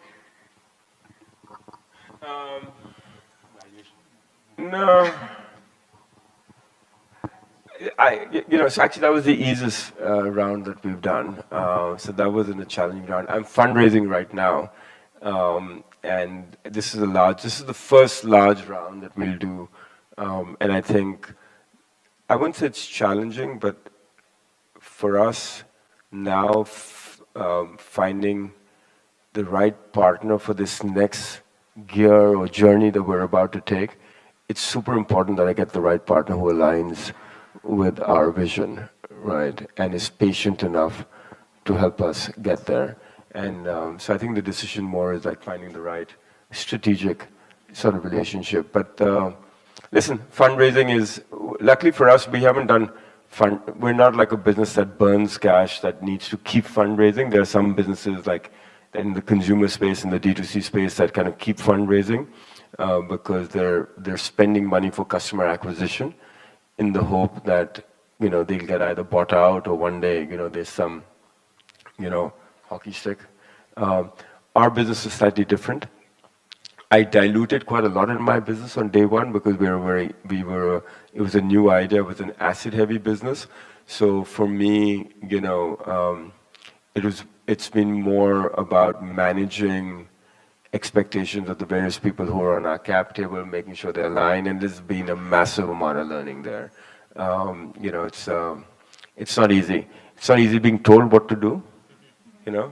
C: No. So actually that was the easiest round that we've done. So that wasn't a challenging round. I'm fundraising right now. And this is the first large round that we'll do. And I think, I wouldn't say it's challenging, but for us now, finding the right partner for this next gear or journey that we're about to take, it's super important that I get the right partner who aligns with our vision, right? And is patient enough to help us get there. And so I think the decision more is like finding the right strategic sort of relationship. But listen, fundraising is, luckily for us, we haven't done we're not like a business that burns cash that needs to keep fundraising. There are some businesses like in the consumer space, in the D2C space that kind of keep fundraising because they're spending money for customer acquisition in the hope that, you know, they'll get either bought out or one day, you know, there's some, you know, hockey stick. Our business is slightly different. I diluted quite a lot in my business on day one because it was a new idea, it was an asset-heavy business. So for me, you know, it's been more about managing expectations of the various people who are on our cap table, making sure they're aligned, and there's been a massive amount of learning there. You know, it's not easy. It's not easy being told what to do, you know.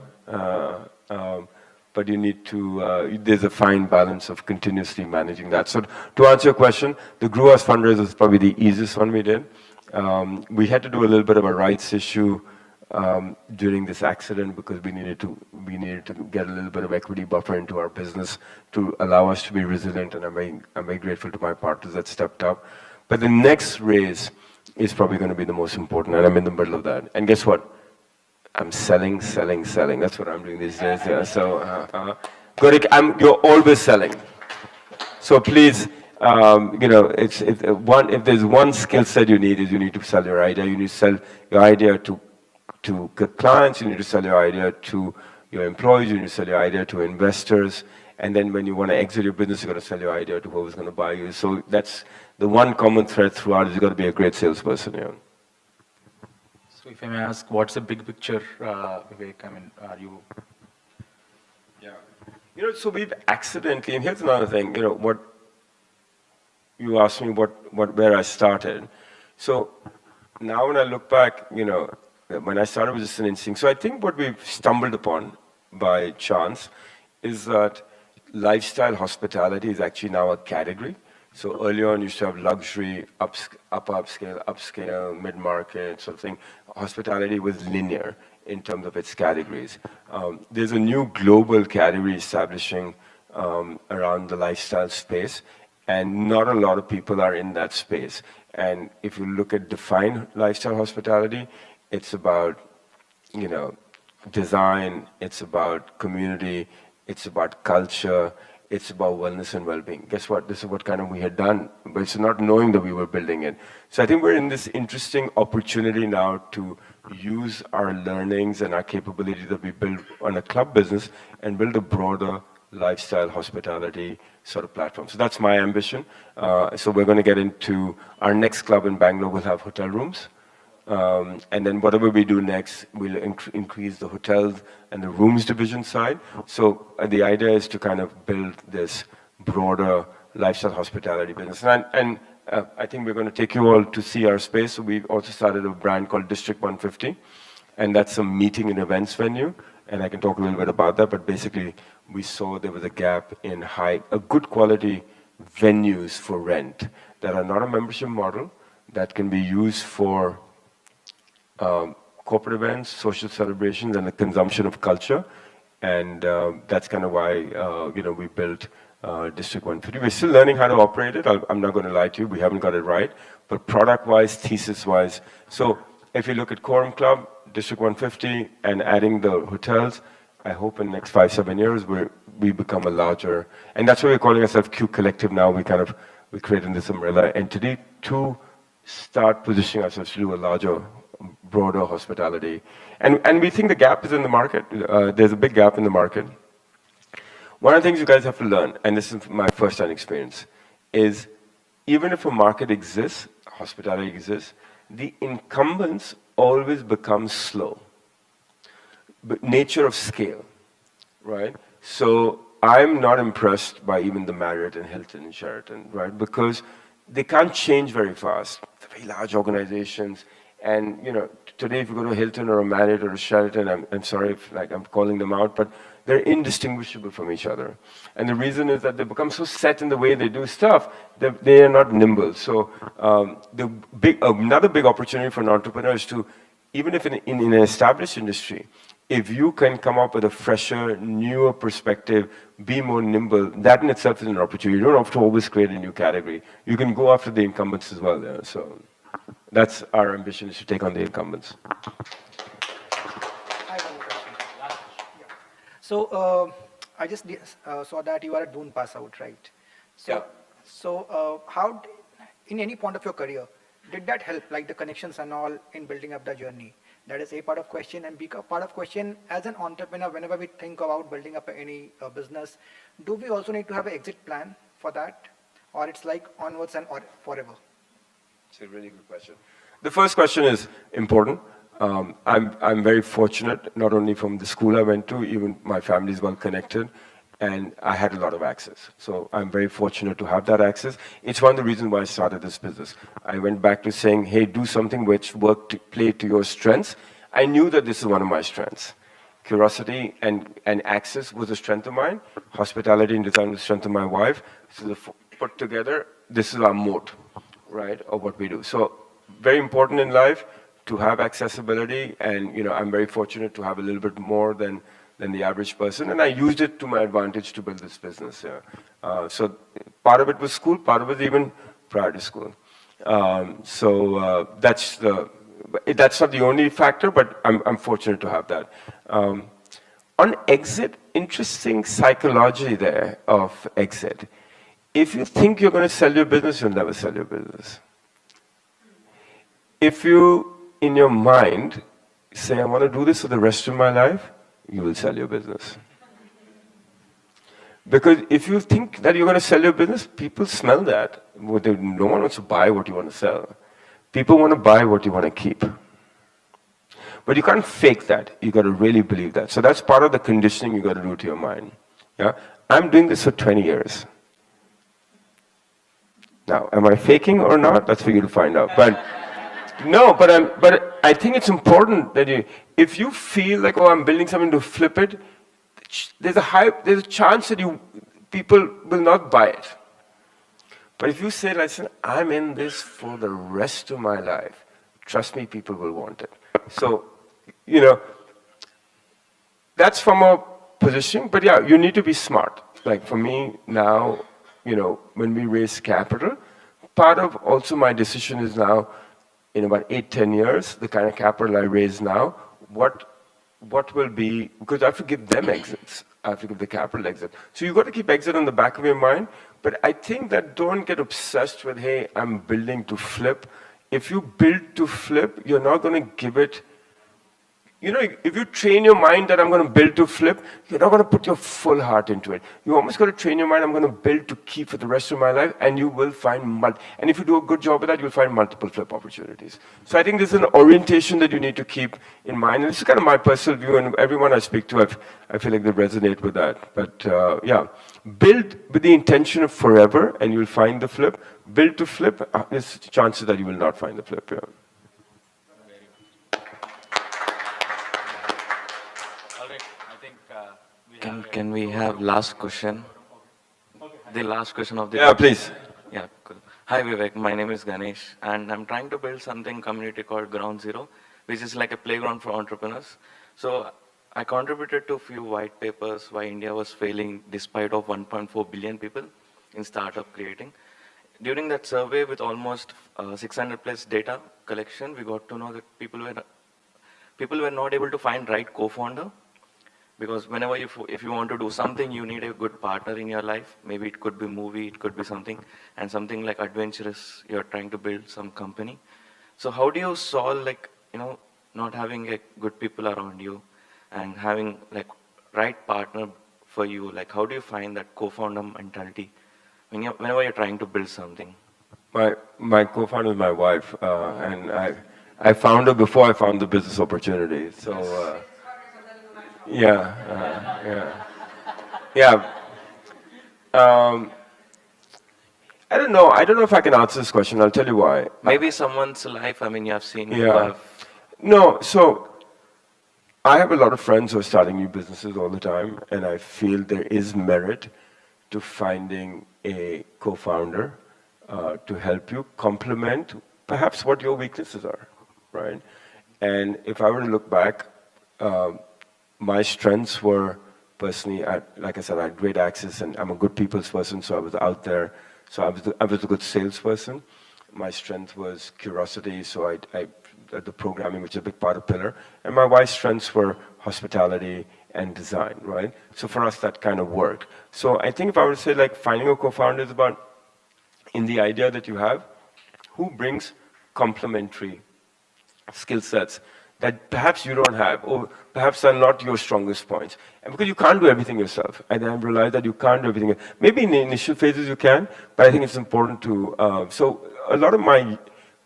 C: But you need to, there's a fine balance of continuously managing that. So to answer your question, the Grew Us fundraiser is probably the easiest one we did. We had to do a little bit of a rights issue during this accident because we needed to get a little bit of equity buffer into our business to allow us to be resilient, and I'm very grateful to my partners that stepped up. But the next raise is probably going to be the most important, and I'm in the middle of that. And guess what? I'm selling. That's what I'm doing these days. Yeah. So, Gorik, you're always selling. So please, you know, if there's one skill set you need, is you need to sell your idea. You need to sell your idea to clients. You need to sell your idea to your employees. You need to sell your idea to investors. And then when you want to exit your business, you've got to sell your idea to whoever's going to buy you. So that's the one common thread throughout. Is you've got to be a great salesperson. Yeah.
B: So if I may ask, what's the big picture, Vivek? I mean, are you...
C: Yeah. You know, so we've accidentally, and here's another thing, you know, what you asked me where I started. So now when I look back, you know, when I started was just an instinct. So I think what we've stumbled upon by chance is that lifestyle hospitality is actually now a category. So early on, you used to have luxury, upscale, mid-market sort of thing. Hospitality was linear in terms of its categories. There's a new global category establishing around the lifestyle space, and not a lot of people are in that space. And if you look at defined lifestyle hospitality, it's about, you know, design, it's about community, it's about culture, it's about wellness and well-being. Guess what? This is what kind of we had done, but it's not knowing that we were building it. So I think we're in this interesting opportunity now to use our learnings and our capability that we build on a club business and build a broader lifestyle hospitality sort of platform. So that's my ambition. So we're going to get into our next club in Bangalore will have hotel rooms. And then whatever we do next, we'll increase the hotels and the rooms division side. So the idea is to kind of build this broader lifestyle hospitality business. And I think we're going to take you all to see our space. So we've also started a brand called District 150. And that's a meeting and events venue. And I can talk a little bit about that. But basically, we saw there was a gap in a good quality venues for rent that are not a membership model, that can be used for corporate events, social celebrations, and the consumption of culture. And that's kind of why, you know, we built District 150. We're still learning how to operate it. I'm not going to lie to you, we haven't got it right. But product-wise, thesis-wise. So if you look at Quorum Club, District 150, and adding the hotels, I hope in the next 5-7 years, we become a larger, and that's why we're calling ourselves Q Collective now. We created this umbrella entity to start positioning ourselves to do a larger, broader hospitality. And we think the gap is in the market. There's a big gap in the market. One of the things you guys have to learn, and this is my first-hand experience, is even if a market exists, hospitality exists, the incumbents always become slow. But nature of scale, right? So I'm not impressed by even the Marriott and Hilton and Sheraton, right? Because they can't change very fast. They're very large organizations, And, today if you go to a Hilton or a Marriott or a Sheraton, I'm sorry if I'm calling them out, but they're indistinguishable from each other. And the reason is that they become so set in the way they do stuff that they are not nimble. So another big opportunity for an entrepreneur is to, even if in an established industry, if you can come up with a fresher, newer perspective, be more nimble, that in itself is an opportunity. You don't have to always create a new category. You can go after the incumbents as well there. So that's our ambition, is to take on the incumbents.
K: I have one question. Yeah. So I just saw that you are a Doon pass out, right? So,
C: Yeah.
K: So in any point of your career, did that help, like the connections and all, in building up the journey? That is A part of question. And B part of question, as an entrepreneur, whenever we think about building up any business, do we also need to have an exit plan for that? Or it's like onwards and or forever?
C: It's a really good question. The first question is important. I'm very fortunate, not only from the school I went to, even my family is well connected, and I had a lot of access. So I'm very fortunate to have that access. It's one of the reasons why I started this business. I went back to saying, hey, do something which play to your strengths. I knew that this is one of my strengths. Curiosity and access was a strength of mine. Hospitality and design was a strength of my wife. So put together, this is our moat, right, of what we do. So very important in life to have accessibility, and I'm very fortunate to have a little bit more than the average person, and I used it to my advantage to build this business. Yeah. So part of it was school, part of it even prior to school. That's not the only factor, but I'm fortunate to have that. On exit, interesting psychology there of exit. If you think you're going to sell your business, you'll never sell your business. If you, in your mind, say, I want to do this for the rest of my life, you will sell your business. Because if you think that you're going to sell your business, people smell that. No one wants to buy what you want to sell. People want to buy what you want to keep. But you can't fake that. You got to really believe that. So that's part of the conditioning you got to do to your mind. Yeah? I'm doing this for 20 years. Now, am I faking or not? That's for you to find out. But no, but I think it's important that if you feel like, oh, I'm building something to flip it, there's a chance that people will not buy it. But if you say, listen, I'm in this for the rest of my life, trust me, people will want it. So, that's from a position, but yeah, you need to be smart. Like for me now, when we raise capital, part of also my decision is now, in about 8-10 years, the kind of capital I raise now, what will be, because I have to give them exits. I have to give the capital exit. So you've got to keep exit on the back of your mind, but I think that don't get obsessed with, hey, I'm building to flip. If you build to flip, you're not going to give it, if you train your mind that I'm going to build to flip, you're not going to put your full heart into it. You almost got to train your mind, I'm going to build to keep for the rest of my life, and you will find and if you do a good job of that, you'll find multiple flip opportunities. So I think this is an orientation that you need to keep in mind. And this is kind of my personal view, and everyone I speak to, I feel like they resonate with that. But yeah, build with the intention of forever, and you'll find the flip. Build to flip, there's chances that you will not find the flip. Yeah.
L: Can we have last question? The last question of the
C: Yeah, please.
L: Yeah, cool. Hi Vivek, my name is Ganesh, and I'm trying to build something community called Ground Zero, which is like a playground for entrepreneurs. So I contributed to a few white papers why India was failing despite of 1.4 billion people in startup creating. During that survey with almost 600 plus data collection, we got to know that people were not able to find right co-founder. Because whenever if you want to do something, you need a good partner in your life. Maybe it could be movie, it could be something, and something like adventurous, you're trying to build some company. So how do you solve not having good people around you and having right partner for you? Like how do you find that co-founder mentality whenever you're trying to build something?
C: My co-founder is my wife, and I found her before I found the business opportunity. So. Yeah. I don't know. I don't know if I can answer this question. I'll tell you why.
L: Maybe someone's life, I mean, you have seen who
C: Yeah.
L: have.
C: No, so I have a lot of friends who are starting new businesses all the time, and I feel there is merit to finding a co-founder to help you complement perhaps what your weaknesses are, right? And if I were to look back, my strengths were personally, like I said, I had great access, and I'm a good people's person, so I was out there. So I was a good salesperson. My strength was curiosity, so the programming, which is a big part of Pillar. And my wife's strengths were hospitality and design, right? So for us, that kind of worked. So I think if I were to say, like, finding a co-founder is about, in the idea that you have, who brings complementary skill sets that perhaps you don't have, or perhaps are not your strongest points. And because you can't do everything yourself. And I realized that you can't do everything. Maybe in the initial phases you can, but I think it's important to, so a lot of my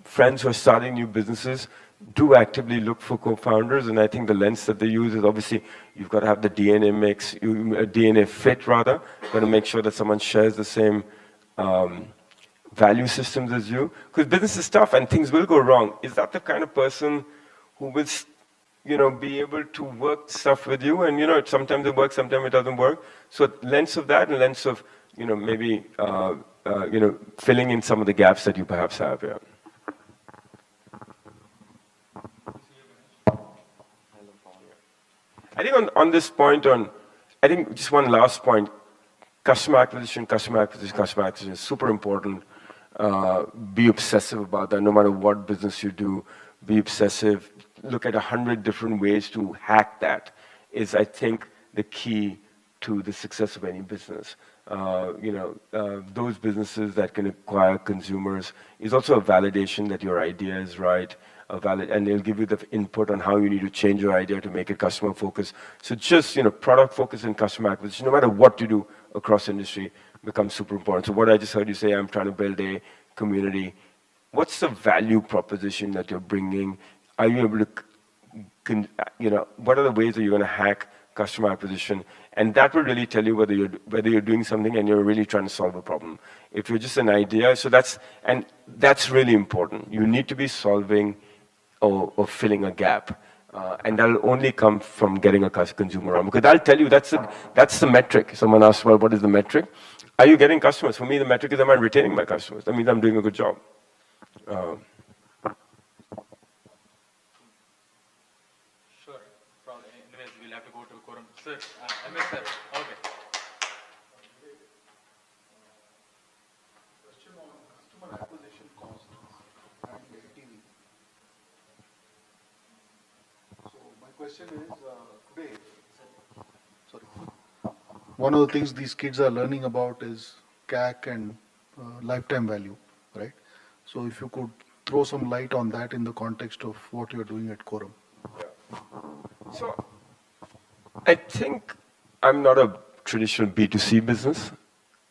C: friends who are starting new businesses do actively look for co-founders, and I think the lens that they use is obviously you've got to have the DNA mix, DNA fit rather, got to make sure that someone shares the same value systems as you, because business is tough and things will go wrong. Is that the kind of person who will, be able to work stuff with you? And, sometimes it works, sometimes it doesn't work. So lens of that and lens of, maybe, filling in some of the gaps that you perhaps have, yeah. I think on this point I think just one last point, customer acquisition is super important. Be obsessive about that, no matter what business you do, be obsessive. Look at 100 different ways to hack that is, I think, the key to the success of any business. Those businesses that can acquire consumers is also a validation that your idea is right, and they'll give you the input on how you need to change your idea to make it customer focused. So just, product focus and customer acquisition, no matter what you do across industry, becomes super important. So what I just heard you say, I'm trying to build a community. What's the value proposition that you're bringing? Are you able to, what are the ways that you're going to hack customer acquisition? And that will really tell you whether you're doing something and you're really trying to solve a problem. If you're just an idea, that's really important. You need to be solving or filling a gap. And that'll only come from getting a consumer on. Because I'll tell you, that's the metric. Someone asked, well, what is the metric? Are you getting customers? For me, the metric is, am I retaining my customers? That means I'm doing a good job.
B: Sure. Anyways, we'll have to go to quorum. Sir, MS sir. Okay.
D: Question on customer acquisition cost and LTV. So my question is, today, one of the things these kids are learning about is CAC and lifetime value, right? So if you could throw some light on that in the context of what you're doing at Quorum.
C: So I think I'm not a traditional B2C business.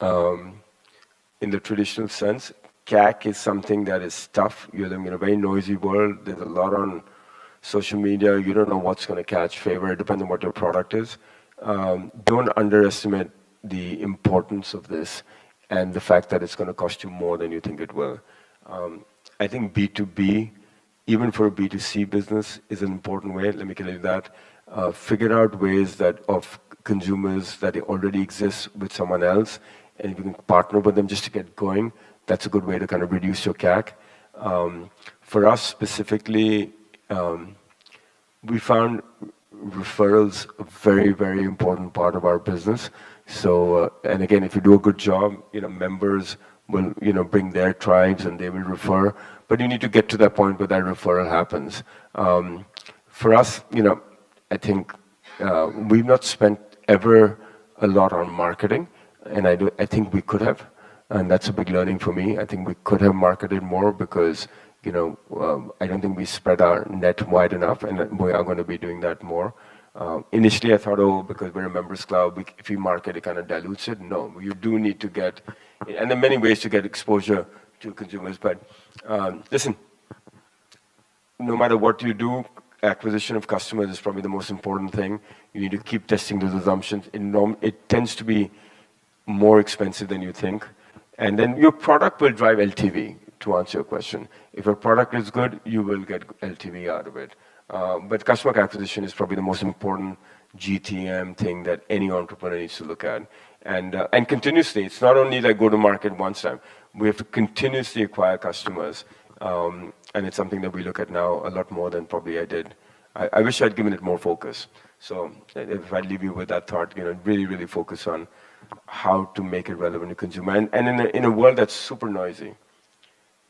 C: In the traditional sense, CAC is something that is tough. You're living in a very noisy world. There's a lot on social media. You don't know what's going to catch favor. It depends on what your product is. Don't underestimate the importance of this and the fact that it's going to cost you more than you think it will. I think B2B, even for a B2C business, is an important way. Let me tell you that. Figure out ways of consumers that already exist with someone else, and if you can partner with them just to get going, that's a good way to kind of reduce your CAC. For us specifically, we found referrals a very, very important part of our business. So, and again, if you do a good job, members will, bring their tribes and they will refer. But you need to get to that point where that referral happens. For us, I think we've not spent ever a lot on marketing, and I think we could have, and that's a big learning for me. I think we could have marketed more because I don't think we spread our net wide enough, and we are going to be doing that more. Initially, I thought, because we're a members club, if we market, it kind of dilutes it. No, you do need to get, and there are many ways to get exposure to consumers. But listen, no matter what you do, acquisition of customers is probably the most important thing. You need to keep testing those assumptions. It tends to be more expensive than you think. And then your product will drive LTV, to answer your question. If your product is good, you will get LTV out of it. But customer acquisition is probably the most important GTM thing that any entrepreneur needs to look at. And continuously, it's not only like go to market once time. We have to continuously acquire customers. And it's something that we look at now a lot more than probably I did. I wish I'd given it more focus. So if I leave you with that thought, really, really focus on how to make it relevant to consumer. And in a world that's super noisy,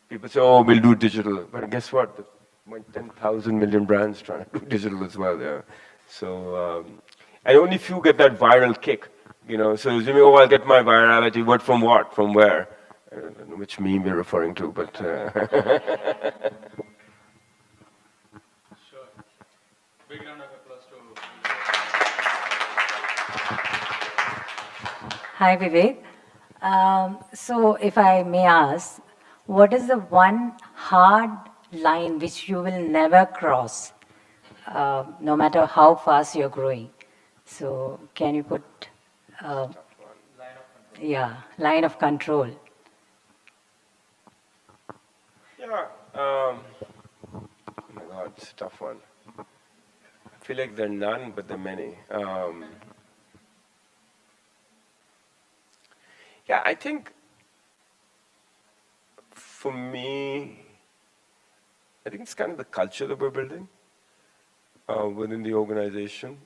C: people say, oh, we'll do digital. But guess what? There's 10,000 million brands trying to do digital as well. Yeah. So, and only few get that viral kick. So assuming, oh, I'll get my virality. What from what? From where? I don't know which meme we're referring to, but...
B: Sure. Big round of applause to...
M: Hi, Vivek. So if I may ask, what is the one hard line which you will never cross, no matter how fast you're growing? So can you put... line of control.
C: Yeah. Oh my God, it's a tough one. I feel like there are none, but there are many. Yeah, I think for me, I think it's kind of the culture that we're building within the organization.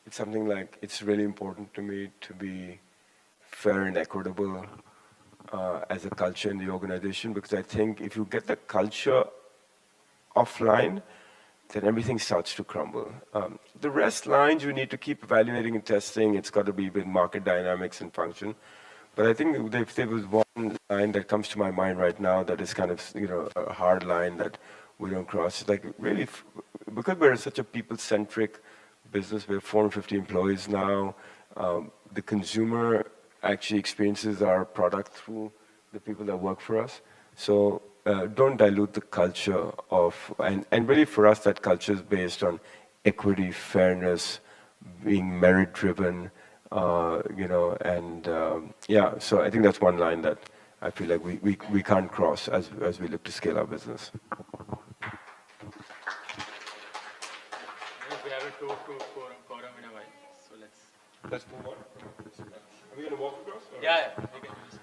C: It's something like it's really important to me to be fair and equitable as a culture in the organization, because I think if you get the culture offline, then everything starts to crumble. The rest lines you need to keep evaluating and testing. It's got to be with market dynamics and function. But I think if there was one line that comes to my mind right now that is kind of a hard line that we don't cross, it's like really, because we're such a people-centric business, we have 450 employees now. The consumer actually experiences our product through the people that work for us. So don't dilute the culture of, and really for us that culture is based on equity, fairness, being merit-driven, yeah, so I think that's one line that I feel like we can't cross as we look to scale our business.
B: We have a talk to quorum in a while, so let's
C: move on. Are we going to walk across?
B: Yeah, we can just...